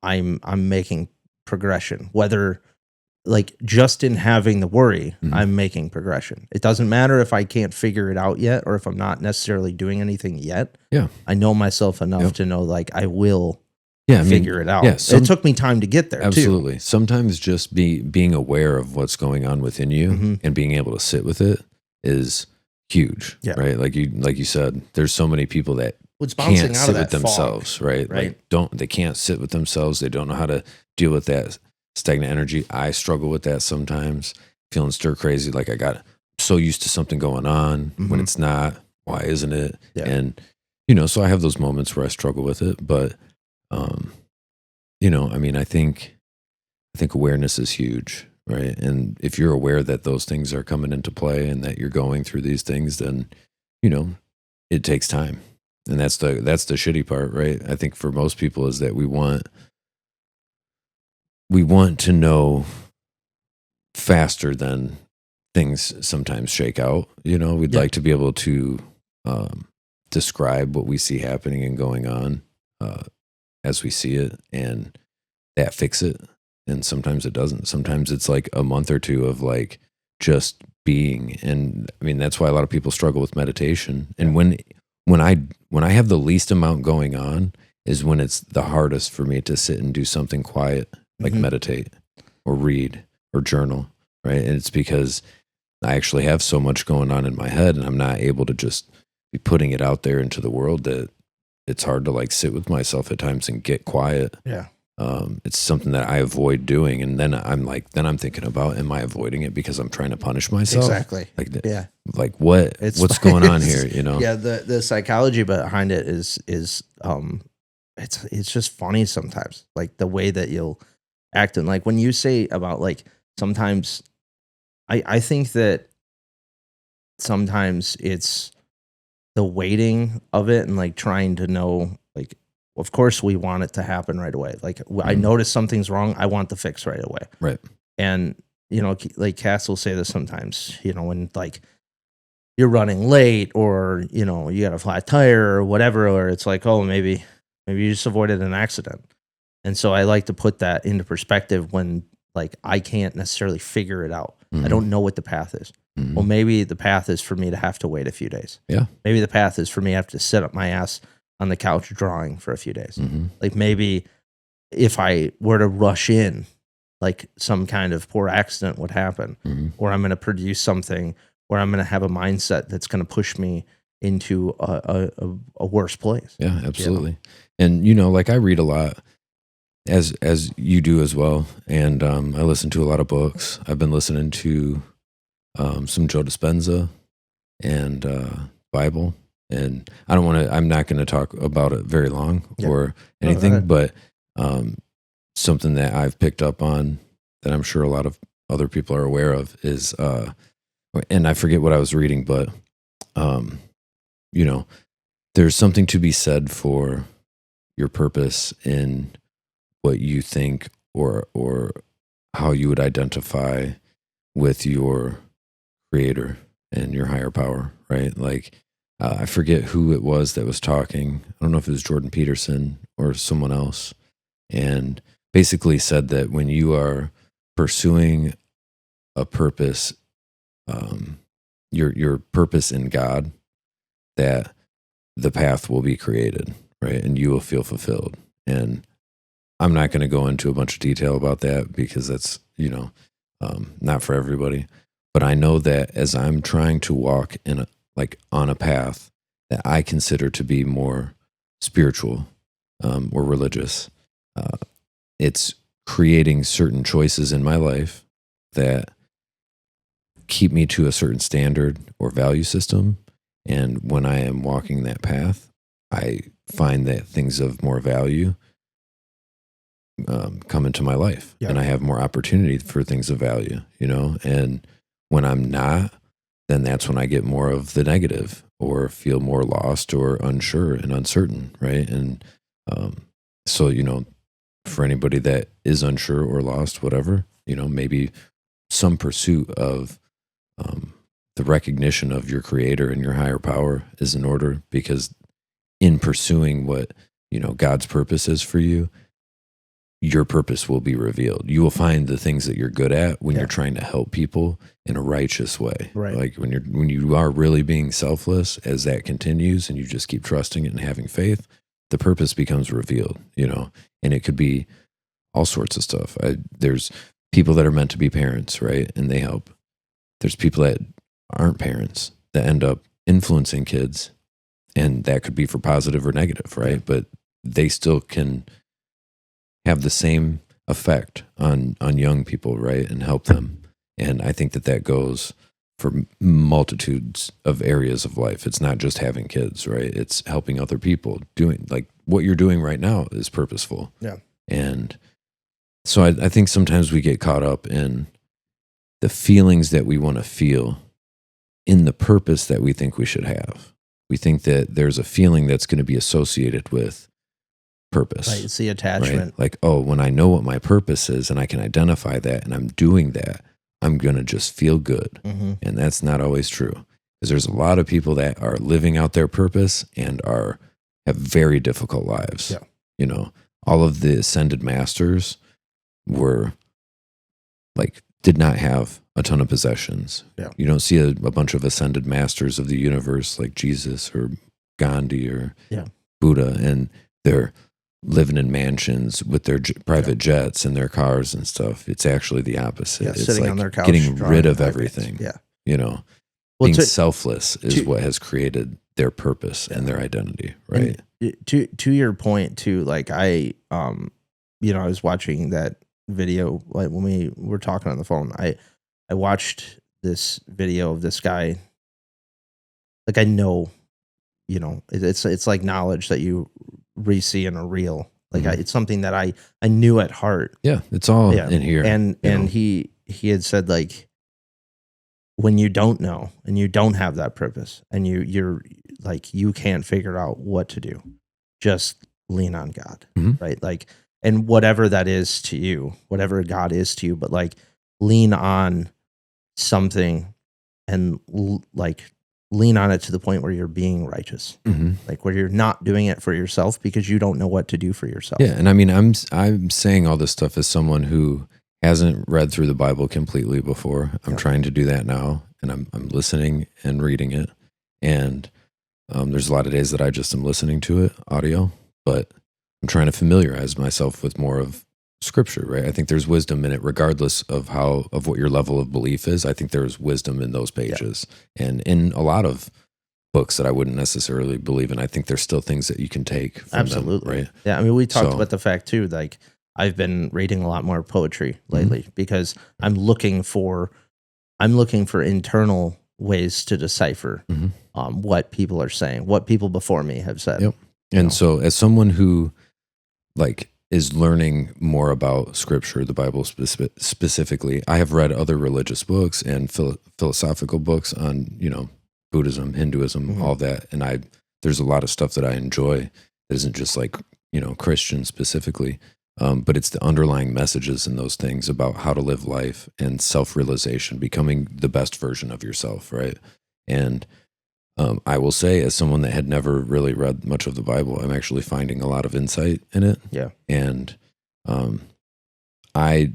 I'm making progression. Whether like just in having the worry, I'm making progression. It doesn't matter if I can't figure it out yet or if I'm not necessarily doing anything yet. Yeah. I know myself enough to know like I will figure it out. Yeah, it took me time to get there. Absolutely. Sometimes just being aware of what's going on within you and being able to sit with it is huge. Yeah. Right. Like you said, there's so many people that can't sit with themselves, right? Like they can't sit with themselves. They don't know how to deal with that stagnant energy. I struggle with that sometimes, feeling stir crazy. Like I got so used to something going on when it's not. Why isn't it? Yeah. And, so I have those moments where I struggle with it, but, I think awareness is huge, right? And if you're aware that those things are coming into play and that you're going through these things, then, it takes time. And that's the shitty part, right? I think for most people is that we want to know faster than things sometimes shake out. We'd like to be able to describe what we see happening and going on as we see it, and that fix it. And sometimes it doesn't. Sometimes it's like a month or two of like just being. And that's why a lot of people struggle with meditation. And when I have the least amount going on is when it's the hardest for me to sit and do something quiet, like meditate or read or journal, right? And it's because I actually have so much going on in my head and I'm not able to just be putting it out there into the world that it's hard to like sit with myself at times and get quiet. Yeah. It's something that I avoid doing. And then I'm thinking about, am I avoiding it because I'm trying to punish myself? Exactly. Yeah. Like what's going on here? Yeah. The psychology behind it is it's just funny sometimes, like the way that you'll act. And like when you say about like, sometimes I think that sometimes it's the waiting of it and like trying to know, like, of course we want it to happen right away. Like I notice something's wrong. I want the fix right away. Right. And, like Cass will say this sometimes, when like you're running late or, you got a flat tire or whatever, or it's like, oh, maybe you just avoided an accident. And so I like to put that into perspective when like I can't necessarily figure it out. I don't know what the path is. Well, maybe the path is for me to have to wait a few days. Yeah. Maybe the path is for me to have to sit up my ass on the couch drawing for a few days. Like maybe if I were to rush in, like some kind of poor accident would happen, or I'm going to produce something where I'm going to have a mindset that's going to push me into a worse place. Yeah, absolutely. And, like I read a lot, as you do as well. And I listen to a lot of books. I've been listening to some Joe Dispenza and Bible. And I'm not going to talk about it very long or anything, but something that I've picked up on that I'm sure a lot of other people are aware of is, and I forget what I was reading, but, there's something to be said for your purpose in what you think or how you would identify with your creator and your higher power, right? Like, I forget who it was that was talking. I don't know if it was Jordan Peterson or someone else. And basically said that when you are pursuing a purpose, your purpose in God, that the path will be created, right? And you will feel fulfilled. And I'm not going to go into a bunch of detail about that because that's, not for everybody. But I know that as I'm trying to walk on a path that I consider to be more spiritual or religious, it's creating certain choices in my life that keep me to a certain standard or value system. And when I am walking that path, I find that things of more value come into my life, and I have more opportunity for things of value, and when I'm not, then that's when I get more of the negative or feel more lost or unsure and uncertain. Right. And, so, for anybody that is unsure or lost, whatever, maybe some pursuit of, the recognition of your creator and your higher power is in order, because in pursuing what, God's purpose is for you, your purpose will be revealed. You will find the things that you're good at when you're trying to help people in a righteous way. Right. Like when you are really being selfless, as that continues and you just keep trusting it and having faith, the purpose becomes revealed, and it could be all sorts of stuff. There's people that are meant to be parents, right? And they help. There's people that aren't parents that end up influencing kids, and that could be for positive or negative, right? Yeah. But they still can have the same effect on young people, right? And help them. And I think that goes for multitudes of areas of life. It's not just having kids, right? It's helping other people. Doing like what you're doing right now is purposeful. Yeah. And so I think sometimes we get caught up in the feelings that we want to feel in the purpose that we think we should have. We think that there's a feeling that's going to be associated with purpose. Right, it's the attachment. Right? Like, oh, when I know what my purpose is and I can identify that and I'm doing that, I'm going to just feel good. Mm-hmm. And that's not always true, because there's a lot of people that are living out their purpose and have very difficult lives. Yeah. All of the ascended masters did not have a ton of possessions. Yeah. You don't see a bunch of ascended masters of the universe like Jesus or Gandhi or Buddha, and they're living in mansions with their private jets and their cars and stuff. It's actually the opposite. Yeah, it's sitting like on their couch, getting rid of everything. Yeah. Being selfless is what has created their purpose and their identity, right? And to your point too, like I I was watching that video, like when we were talking on the phone, I watched this video of this guy. Like I know, it's like knowledge that you re-see in a reel. Like it's something that I knew at heart. Yeah, it's all in here. And he had said, like, when you don't know and you don't have that purpose and you're like, you can't figure out what to do, just lean on God, right? Like, and whatever that is to you, whatever God is to you, but like lean on something and like lean on it to the point where you're being righteous, like where you're not doing it for yourself because you don't know what to do for yourself. Yeah, and I mean, I'm saying all this stuff as someone who hasn't read through the Bible completely before. I'm trying to do that now, and I'm listening and reading it. And there's a lot of days that I just am listening to it, audio, but I'm trying to familiarize myself with more of Scripture, right? I think there's wisdom in it, regardless of what your level of belief is. I think there's wisdom in those pages, and in a lot of books that I wouldn't necessarily believe in. I think there's still things that you can take from them, right? Yeah, I mean, we talked about the fact too, like I've been reading a lot more poetry lately because I'm looking for internal ways to decipher what people are saying, what people before me have said. Yep. And so as someone who like is learning more about Scripture, the Bible specifically, I have read other religious books and philosophical books on, Buddhism, Hinduism, all that. And there's a lot of stuff that I enjoy that isn't just like, Christian specifically. But it's the underlying messages in those things about how to live life and self-realization, becoming the best version of yourself, right? And I will say, as someone that had never really read much of the Bible, I'm actually finding a lot of insight in it. Yeah. And I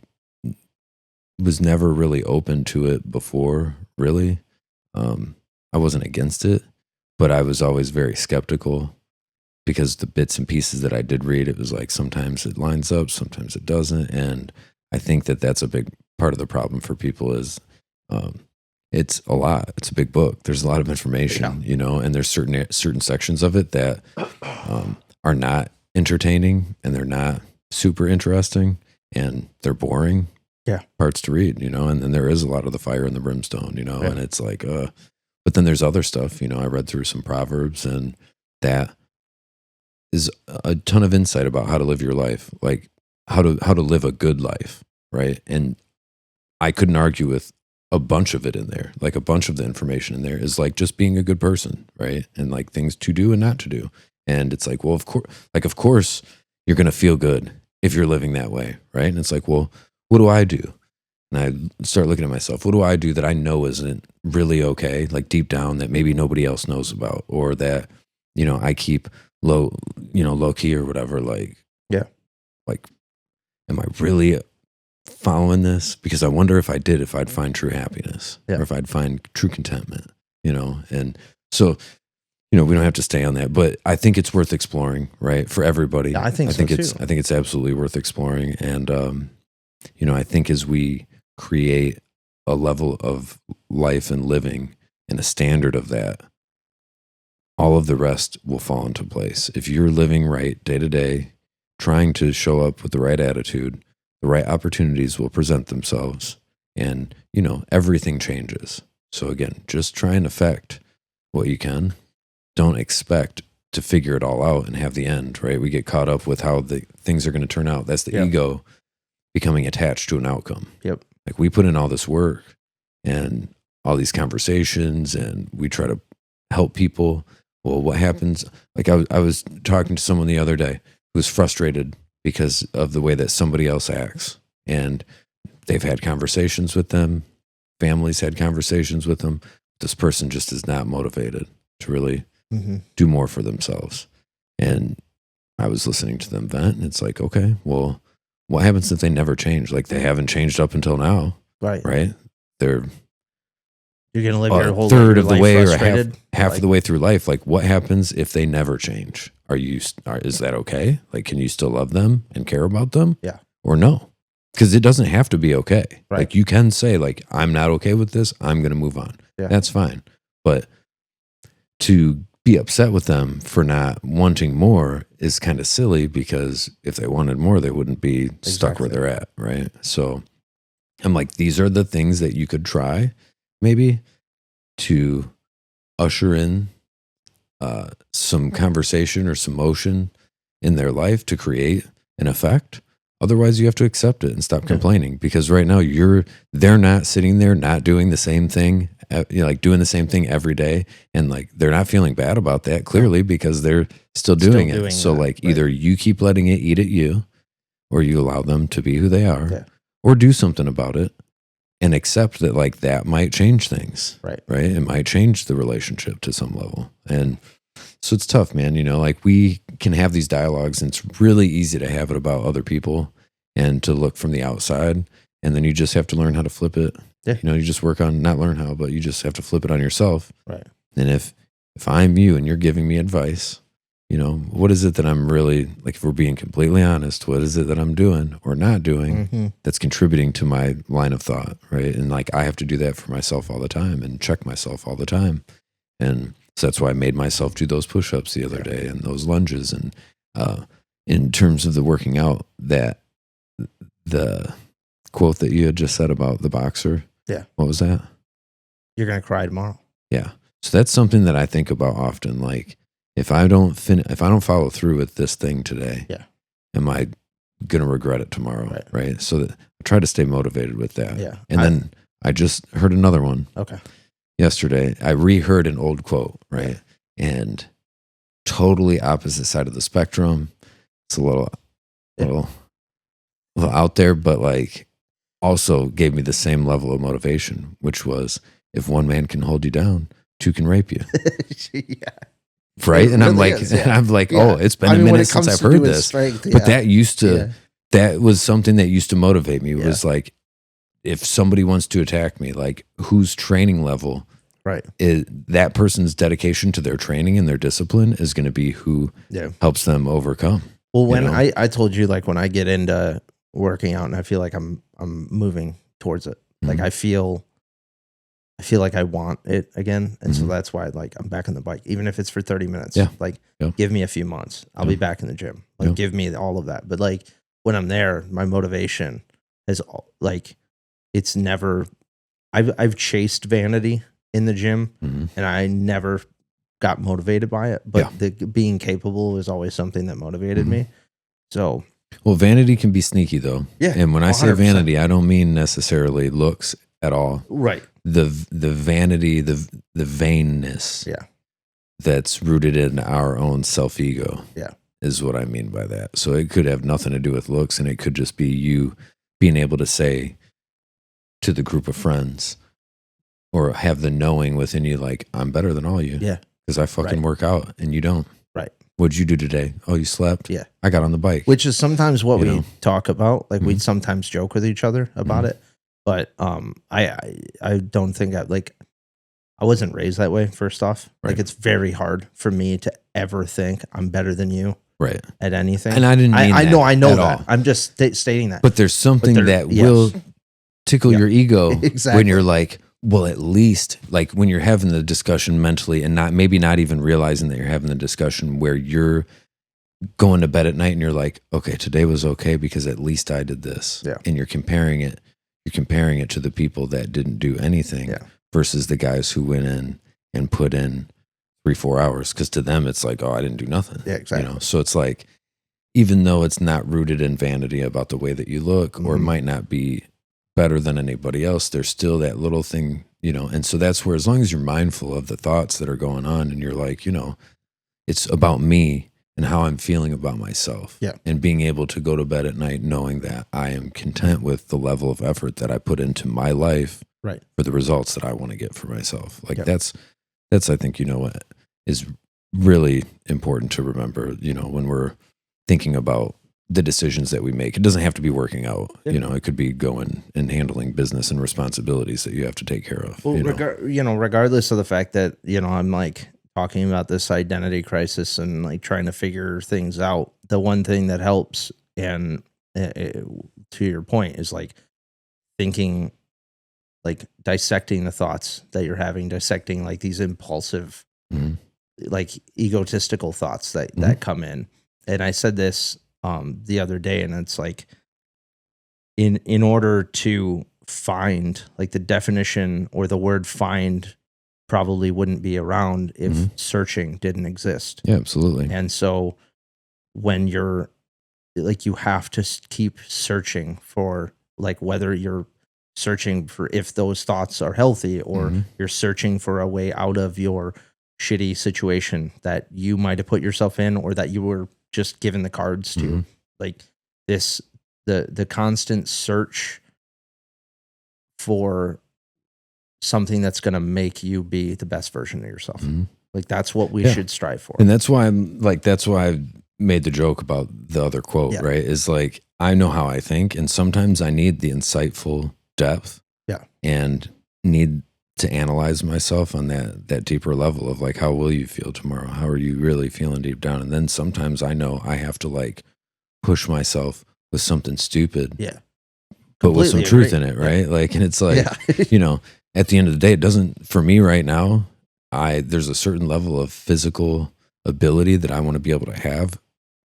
was never really open to it before, really. I wasn't against it, but I was always very skeptical. Because the bits and pieces that I did read, it was like sometimes it lines up, sometimes it doesn't. And I think that that's a big part of the problem for people is it's a lot. It's a big book. There's a lot of information, and there's certain sections of it that are not entertaining and they're not super interesting and they're boring parts to read, and then there is a lot of the fire and the brimstone, and it's like, but then there's other stuff, I read through some Proverbs and that is a ton of insight about how to live your life, like how to live a good life, right? And I couldn't argue with a bunch of it in there. Like a bunch of the information in there is like just being a good person, right? And like things to do and not to do. And it's like, well, of course you're going to feel good if you're living that way, right? And it's like, well, what do I do? And I start looking at myself. What do I do that I know isn't really okay? Like deep down that maybe nobody else knows about, or that, I keep low key or whatever, like, like, am I really following this? Because I wonder if I'd find true happiness or if I'd find true contentment, and so, we don't have to stay on that, but I think it's worth exploring, right? For everybody. Yeah, I think it's absolutely worth exploring. And, I think as we create a level of life and living and a standard of that, all of the rest will fall into place. If you're living right day to day, trying to show up with the right attitude, the right opportunities will present themselves, and, everything changes. So again, just try and affect what you can. Don't expect to figure it all out and have the end, right? We get caught up with how the things are going to turn out. That's the ego becoming attached to an outcome. Yep. Like we put in all this work and all these conversations and we try to help people. Well, what happens? Like I was talking to someone the other day who was frustrated because of the way that somebody else acts. And they've had conversations with them. Families had conversations with them. This person just is not motivated to really do more for themselves. And I was listening to them vent, and it's like, okay, well, what happens if they never change? Like they haven't changed up until now. Right? You're going to live your whole third of the way or half like, of the way through life. Like what happens if they never change? Is that okay? Like, can you still love them and care about them? Yeah. Or no? Because it doesn't have to be okay. Right. Like you can say like, I'm not okay with this. I'm going to move on. Yeah. That's fine. But to be upset with them for not wanting more is kind of silly, because if they wanted more, they wouldn't be stuck where they're at, right? So I'm like, these are the things that you could try maybe to usher in some conversation or some motion in their life to create an effect. Otherwise, you have to accept it and stop complaining, because right now they're not sitting there, not doing the same thing, like doing the same thing every day. And like, they're not feeling bad about that clearly, because they're still doing it. So like, either you keep letting it eat at you, or you allow them to be who they are, or do something about it and accept that like that might change things. Right. It might change the relationship to some level. And so it's tough, man. Like, we can have these dialogues, and it's really easy to have it about other people and to look from the outside. And then you just have to learn how to flip it. Yeah. You just work on, not learn how, but you just have to flip it on yourself. Right. And if I'm you and you're giving me advice, what is it that I'm really, like, if we're being completely honest, what is it that I'm doing or not doing that's contributing to my line of thought, right? And like, I have to do that for myself all the time and check myself all the time. And so that's why I made myself do those pushups the other day and those lunges. And in terms of the working out, that the quote that you had just said about the boxer, what was that? You're gonna cry tomorrow. Yeah. So that's something that I think about often. Like, if I don't follow through with this thing today, am I gonna regret it tomorrow? Right. So that I try to stay motivated with that. Yeah. And then I just heard another one. Okay. Yesterday, I reheard an old quote, right? And totally opposite side of the spectrum. It's a little out there, but like, also gave me the same level of motivation, which was, if one man can hold you down, two can rape you. Right? And I'm like, oh, it's been a minute since I've heard this. Strength, but that was something that used to motivate me. It was like, if somebody wants to attack me, like, whose training level, is that person's dedication to their training and their discipline is going to be who helps them overcome. Well, when I told you, like, when I get into working out and I feel like I'm moving towards it, like I feel like I want it again. And so that's why, like, I'm back on the bike, even if it's for 30 minutes, like give me a few months, I'll be back in the gym, like give me all of that. But like, when I'm there, my motivation is like, it's never, I've chased vanity in the gym and I never got motivated by it, but the being capable is always something that motivated me. So, well, vanity can be sneaky though. Yeah. And when I say 100%. Vanity, I don't mean necessarily looks at all. Right. The vanity, the vainness. Yeah. That's rooted in our own self-ego. Yeah. Is what I mean by that. So it could have nothing to do with looks, and it could just be you being able to say to the group of friends, or have the knowing within you, like, I'm better than all you. Yeah. Because I fucking work out and you don't. Right. What'd you do today? Oh, you slept? Yeah. I got on the bike. Which is sometimes what we talk about. Like, we sometimes joke with each other about it. But I don't think I wasn't raised that way, first off. Right. Like, it's very hard for me to ever think I'm better than you. Right. At anything. And I didn't mean I know that. All. I'm just stating that. But there's something that will tickle your ego when you're like, well, at least, like, when you're having the discussion mentally and maybe not even realizing that you're having the discussion, where you're going to bed at night and you're like, okay, today was okay because at least I did this. Yeah. And you're comparing it to the people that didn't do anything versus the guys who went in and put in 3-4 hours. Cause to them, it's like, oh, I didn't do nothing. Yeah, exactly. So it's like, even though it's not rooted in vanity about the way that you look, or it might not be better than anybody else, there's still that little thing, and so that's where, as long as you're mindful of the thoughts that are going on, and you're like, it's about me and how I'm feeling about myself, and being able to go to bed at night knowing that I am content with the level of effort that I put into my life for the results that I want to get for myself. Like, that's I think, what is really important to remember, when we're thinking about the decisions that we make. It doesn't have to be working out. It could be going and handling business and responsibilities that you have to take care of. Well, regardless of the fact that, I'm like talking about this identity crisis and like trying to figure things out, the one thing that helps, and to your point, is like thinking, like dissecting the thoughts that you're having, dissecting like these impulsive like egotistical thoughts that come in. And I said this the other day, and it's like in order to find, like, the definition or the word find probably wouldn't be around if searching didn't exist. Yeah, absolutely. And so when you're like, you have to keep searching for, like, whether you're searching for if those thoughts are healthy, or you're searching for a way out of your shitty situation that you might have put yourself in, or that you were just given the cards to. Like this, the constant search for something that's going to make you be the best version of yourself. Like, that's what we should strive for. And that's why that's why I made the joke about the other quote, right? Is like, I know how I think, and sometimes I need the insightful depth, and need to analyze myself on that deeper level of, like, how will you feel tomorrow? How are you really feeling deep down? And then sometimes I know I have to, like, push myself with something stupid, but with some truth in it, right? Like, and it's like, you know, at the end of the day, it doesn't, for me right now, there's a certain level of physical ability that I want to be able to have.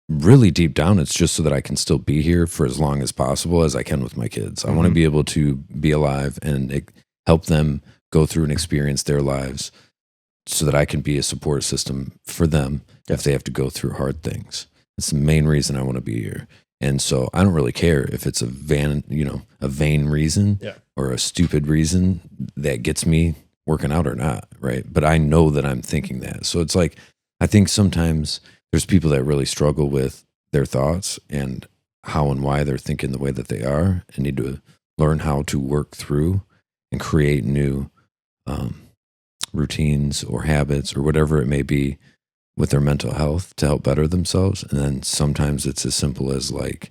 Really deep down, it's just so that I can still be here for as long as possible as I can with my kids. I want to be able to be alive and help them go through and experience their lives, so that I can be a support system for them if they have to go through hard things. It's the main reason I want to be here. And so I don't really care if it's a vain reason or a stupid reason that gets me working out or not, right? But I know that I'm thinking that. So it's like, I think sometimes there's people that really struggle with their thoughts and how and why they're thinking the way that they are, and need to learn how to work through and create new routines or habits or whatever it may be with their mental health to help better themselves. And then sometimes it's as simple as, like,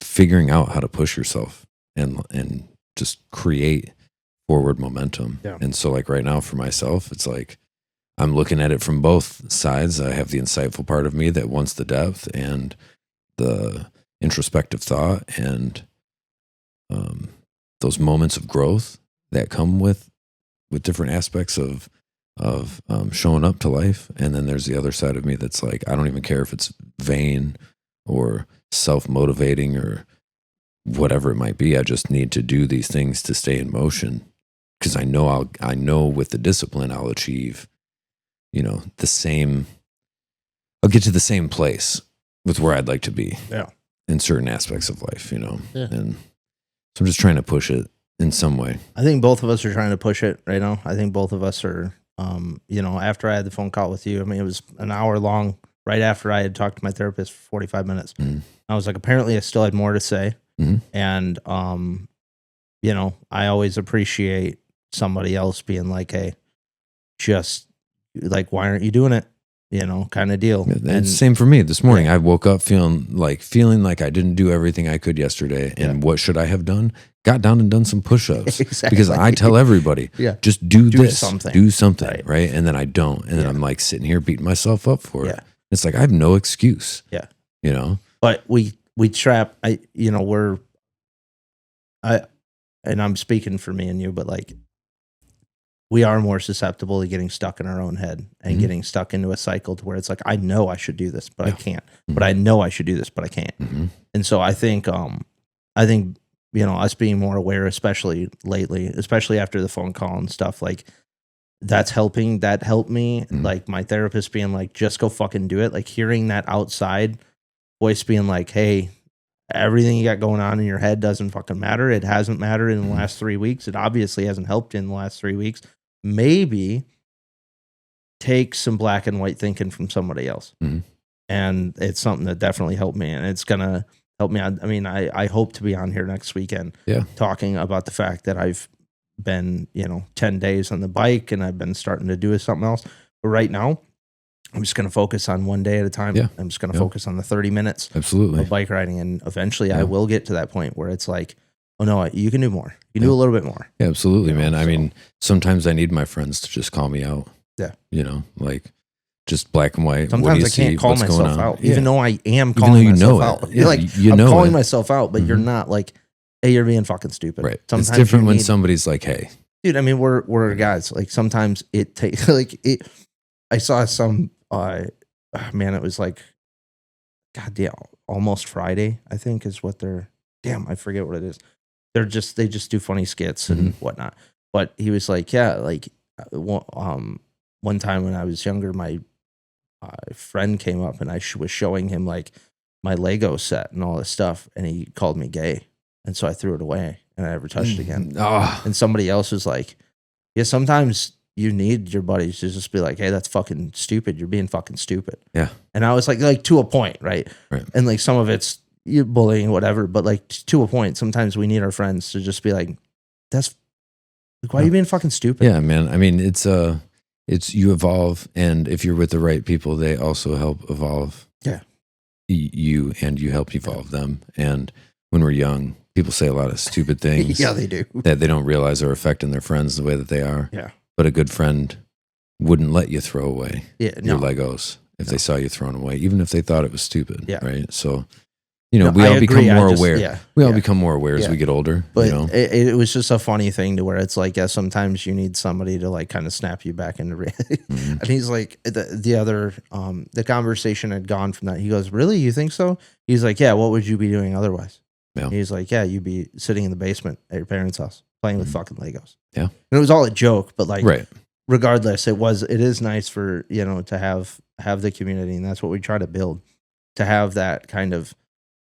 figuring out how to push yourself and just create forward momentum. And so, like, right now for myself, it's like, I'm looking at it from both sides. I have the insightful part of me that wants the depth and the introspective thought, and those moments of growth that come with different aspects of showing up to life. And then there's the other side of me that's like, I don't even care if it's vain or self-motivating or whatever it might be. I just need to do these things to stay in motion, because I know with the discipline I'll achieve, I'll get to the same place with where I'd like to be in certain aspects of life, and so I'm just trying to push it in some way. I think both of us are trying to push it right now. I think both of us are, after I had the phone call with you, I mean, it was an hour long, right after I had talked to my therapist for 45 minutes. I was like, apparently I still had more to say. And, I always appreciate somebody else being like, hey, just like, why aren't you doing it? Kind of deal. And same for me this morning. I woke up feeling like I didn't do everything I could yesterday. And what should I have done? Got down and done some push-ups. Because I tell everybody, just do this, do something, right? And then I don't. And then I'm like sitting here beating myself up for it. It's like, I have no excuse. But we trap, and I'm speaking for me and you, but like, we are more susceptible to getting stuck in our own head and getting stuck into a cycle to where it's like, I know I should do this, but I can't. But I know I should do this, but I can't. And so I think, us being more aware, especially lately, especially after the phone call and stuff, like, that's helping. That helped me. Like, my therapist being like, just go fucking do it. Like, hearing that outside voice being like, hey, everything you got going on in your head doesn't fucking matter. It hasn't mattered in the last 3 weeks. It obviously hasn't helped in the last 3 weeks. Maybe take some black and white thinking from somebody else. And it's something that definitely helped me. And it's going to help me. I mean, I hope to be on here next weekend talking about the fact that I've been, 10 days on the bike and I've been starting to do something else. But right now, I'm just going to focus on one day at a time. I'm just going to focus on the 30 minutes of bike riding. And eventually I will get to that point where it's like, oh no, you can do more. You can do a little bit more. Yeah, absolutely, man. I mean, sometimes I need my friends to just call me out. Like, just black and white. Sometimes I can't call myself out, even though I am calling myself out. I'm calling myself out, but you're not like, hey, you're being fucking stupid. Right. Sometimes it's different when somebody's like, hey. Dude, I mean, we're guys. Like, sometimes it takes, like, I saw some, man, it was like, God damn, almost Friday, I think is what I forget what it is. They just do funny skits and whatnot. But he was like, yeah, like one time when I was younger, my friend came up and I was showing him like my Lego set and all this stuff, and he called me gay, and so I threw it away and I never touched it again. And somebody else was like, yeah, sometimes you need your buddies to just be like, hey, that's fucking stupid. You're being fucking stupid. Yeah. And I was like to a point, right? And like some of it's bullying, whatever, but like to a point, sometimes we need our friends to just be like, that's why are you being fucking stupid? Yeah, man. I mean, it's you evolve, and if you're with the right people, they also help evolve. Yeah. You and you help evolve them. And when we're young, people say a lot of stupid things. Yeah, they do. That they don't realize are affecting their friends the way that they are. Yeah. But a good friend wouldn't let you throw away your Legos if they saw you throwing away, even if they thought it was stupid. Yeah. Right. So, we all become more aware. Yeah, we all become more aware as we get older. But it was just a funny thing to where it's like, sometimes you need somebody to like kind of snap you back into reality. And he's like, the conversation had gone from that. He goes, really? You think so? He's like, yeah, what would you be doing otherwise? Yeah. He's like, yeah, you'd be sitting in the basement at your parents' house playing with fucking Legos. Yeah. And it was all a joke, but like, regardless, it is nice for, to have the community. And that's what we try to build, to have that kind of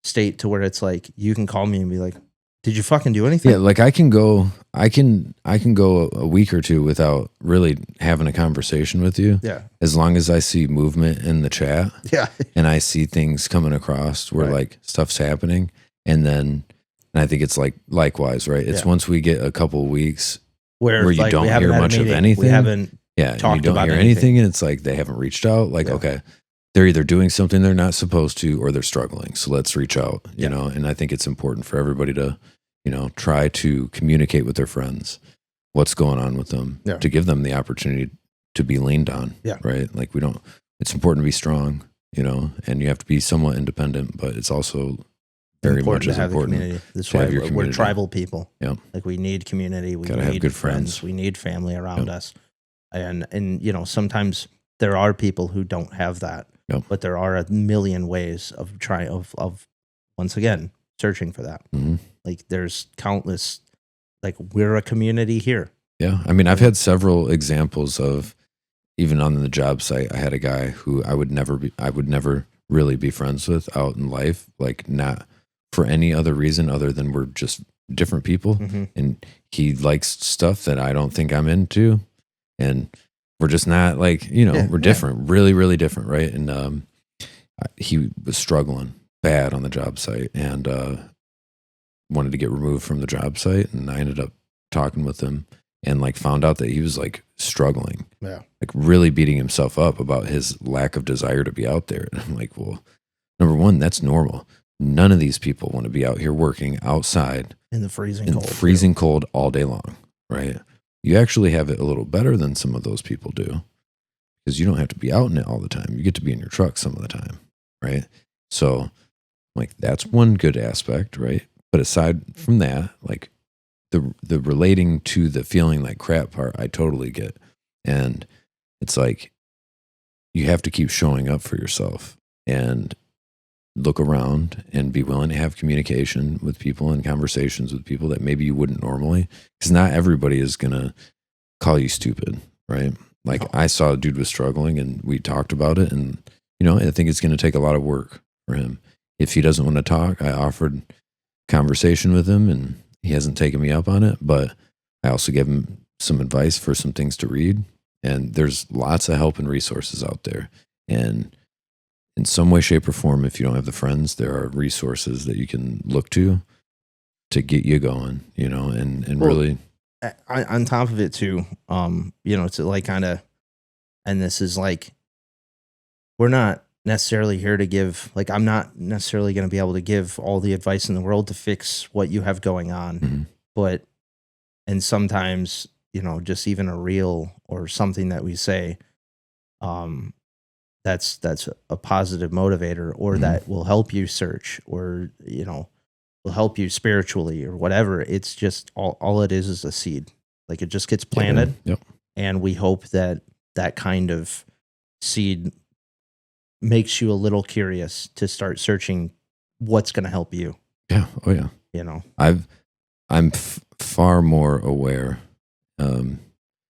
state to where it's like, you can call me and be like, did you fucking do anything? Yeah. Like I can go a week or two without really having a conversation with you. Yeah. As long as I see movement in the chat. Yeah. And I see things coming across where like stuff's happening. And I think it's like likewise, right? It's once we get a couple of weeks where you don't hear much of anything. We haven't talked you don't about hear anything, and it's like they haven't reached out. Like, okay, they're either doing something they're not supposed to, or they're struggling. So let's reach out, you know. And I think it's important for everybody to, try to communicate with their friends what's going on with them, to give them the opportunity to be leaned on. Yeah. Right. Like it's important to be strong, and you have to be somewhat independent, but it's also very much as important to have your community. We're tribal people. Yeah. Like we need community. We need good friends. We need family around us. And sometimes there are people who don't have that, but there are a million ways of trying of once again, searching for that. Mm-hmm. Like there's countless, like we're a community here. Yeah. I mean, I've had several examples of, even on the job site, I had a guy who I would never really be friends with out in life. Like not for any other reason other than we're just different people. Mm-hmm. And he likes stuff that I don't think I'm into. And we're just not like, we're different, really, really different. Right. And he was struggling bad on the job site and wanted to get removed from the job site. And I ended up talking with him and like found out that he was like struggling, like really beating himself up about his lack of desire to be out there. And I'm like, well, number one, that's normal. None of these people want to be out here working outside in the freezing cold all day long, right? You actually have it a little better than some of those people do because you don't have to be out in it all the time. You get to be in your truck some of the time, right? So like that's one good aspect, right? But aside from that, like the relating to the feeling like crap part, I totally get. And it's like you have to keep showing up for yourself and look around and be willing to have communication with people and conversations with people that maybe you wouldn't normally, because not everybody is going to call you stupid, right? Like I saw a dude was struggling and we talked about it, and I think it's going to take a lot of work for him. If he doesn't want to talk, I offered conversation with him and he hasn't taken me up on it, but I also gave him some advice for some things to read, and there's lots of help and resources out there. And in some way, shape, or form, if you don't have the friends, there are resources that you can look to get you going, and really. On top of it too, to like kind of, and this is like, we're not necessarily here to give, like, I'm not necessarily going to be able to give all the advice in the world to fix what you have going on, but, and sometimes, just even a reel or something that we say, that's a positive motivator, or that will help you search, or will help you spiritually or whatever. It's just all it is a seed. Like it just gets planted, and we hope that kind of seed makes you a little curious to start searching what's going to help you. Yeah. Oh yeah. You know, I'm far more aware,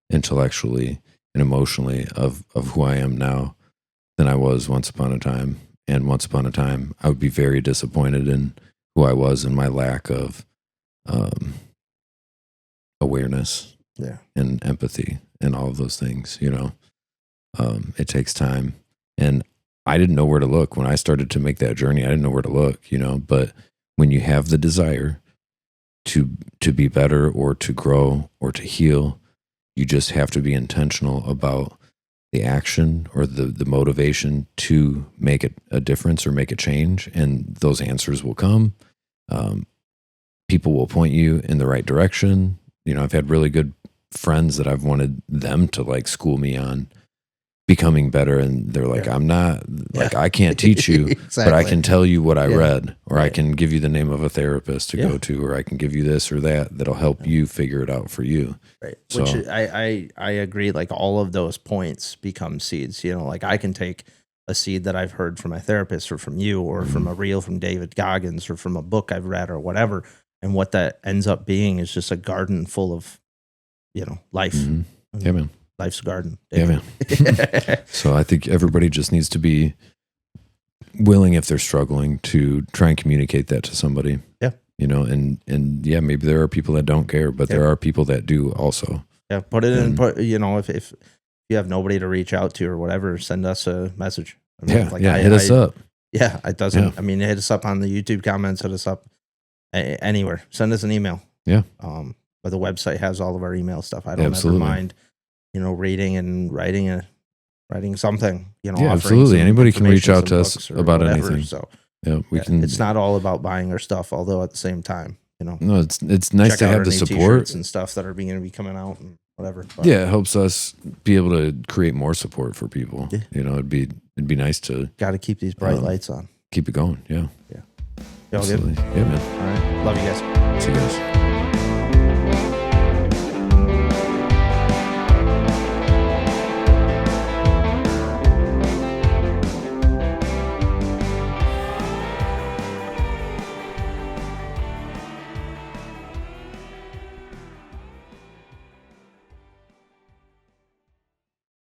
intellectually and emotionally of who I am now than I was once upon a time. And once upon a time, I would be very disappointed in who I was and my lack of awareness, and empathy, and all of those things. You know, it takes time, and I didn't know where to look when I started to make that journey. I didn't know where to look, you know. But when you have the desire to be better, or to grow, or to heal, you just have to be intentional about the action or the motivation to make a difference or make a change, and those answers will come. People will point you in the right direction. You know, I've had really good friends that I've wanted them to like school me on becoming better, and they're like, I'm not like, I can't teach you, exactly. But I can tell you what I read, or I can give you the name of a therapist to go to, or I can give you this or that'll help you figure it out for you. Right. So, which I agree. Like all of those points become seeds. You know, like I can take a seed that I've heard from my therapist, or from you, or from a reel from David Goggins, or from a book I've read, or whatever. And what that ends up being is just a garden full of, you know, life. Yeah, man. Life's a garden. David. Yeah, man. So I think everybody just needs to be willing, if they're struggling, to try and communicate that to somebody. Yeah. You know, and yeah, maybe there are people that don't care, but there are people that do also. Yeah. Put it in, you know, if you have nobody to reach out to or whatever, send us a message. I mean, hit us up. Yeah. It doesn't, I mean, hit us up on the YouTube comments, hit us up anywhere. Send us an email. Yeah. But the website has all of our email stuff. I don't ever mind, you know, reading and writing something, you know. Yeah, absolutely. Anybody can reach out to us about anything. So yeah, we can. It's not all about buying our stuff, although at the same time, you know. No, it's nice to have the support and stuff that are going to be coming out and whatever. But yeah, it helps us be able to create more support for people. Yeah. You know, it'd be nice to. Got to keep these bright lights on. Keep it going. Yeah. Yeah. Absolutely. Yeah, man. All right. Love you guys. See you guys.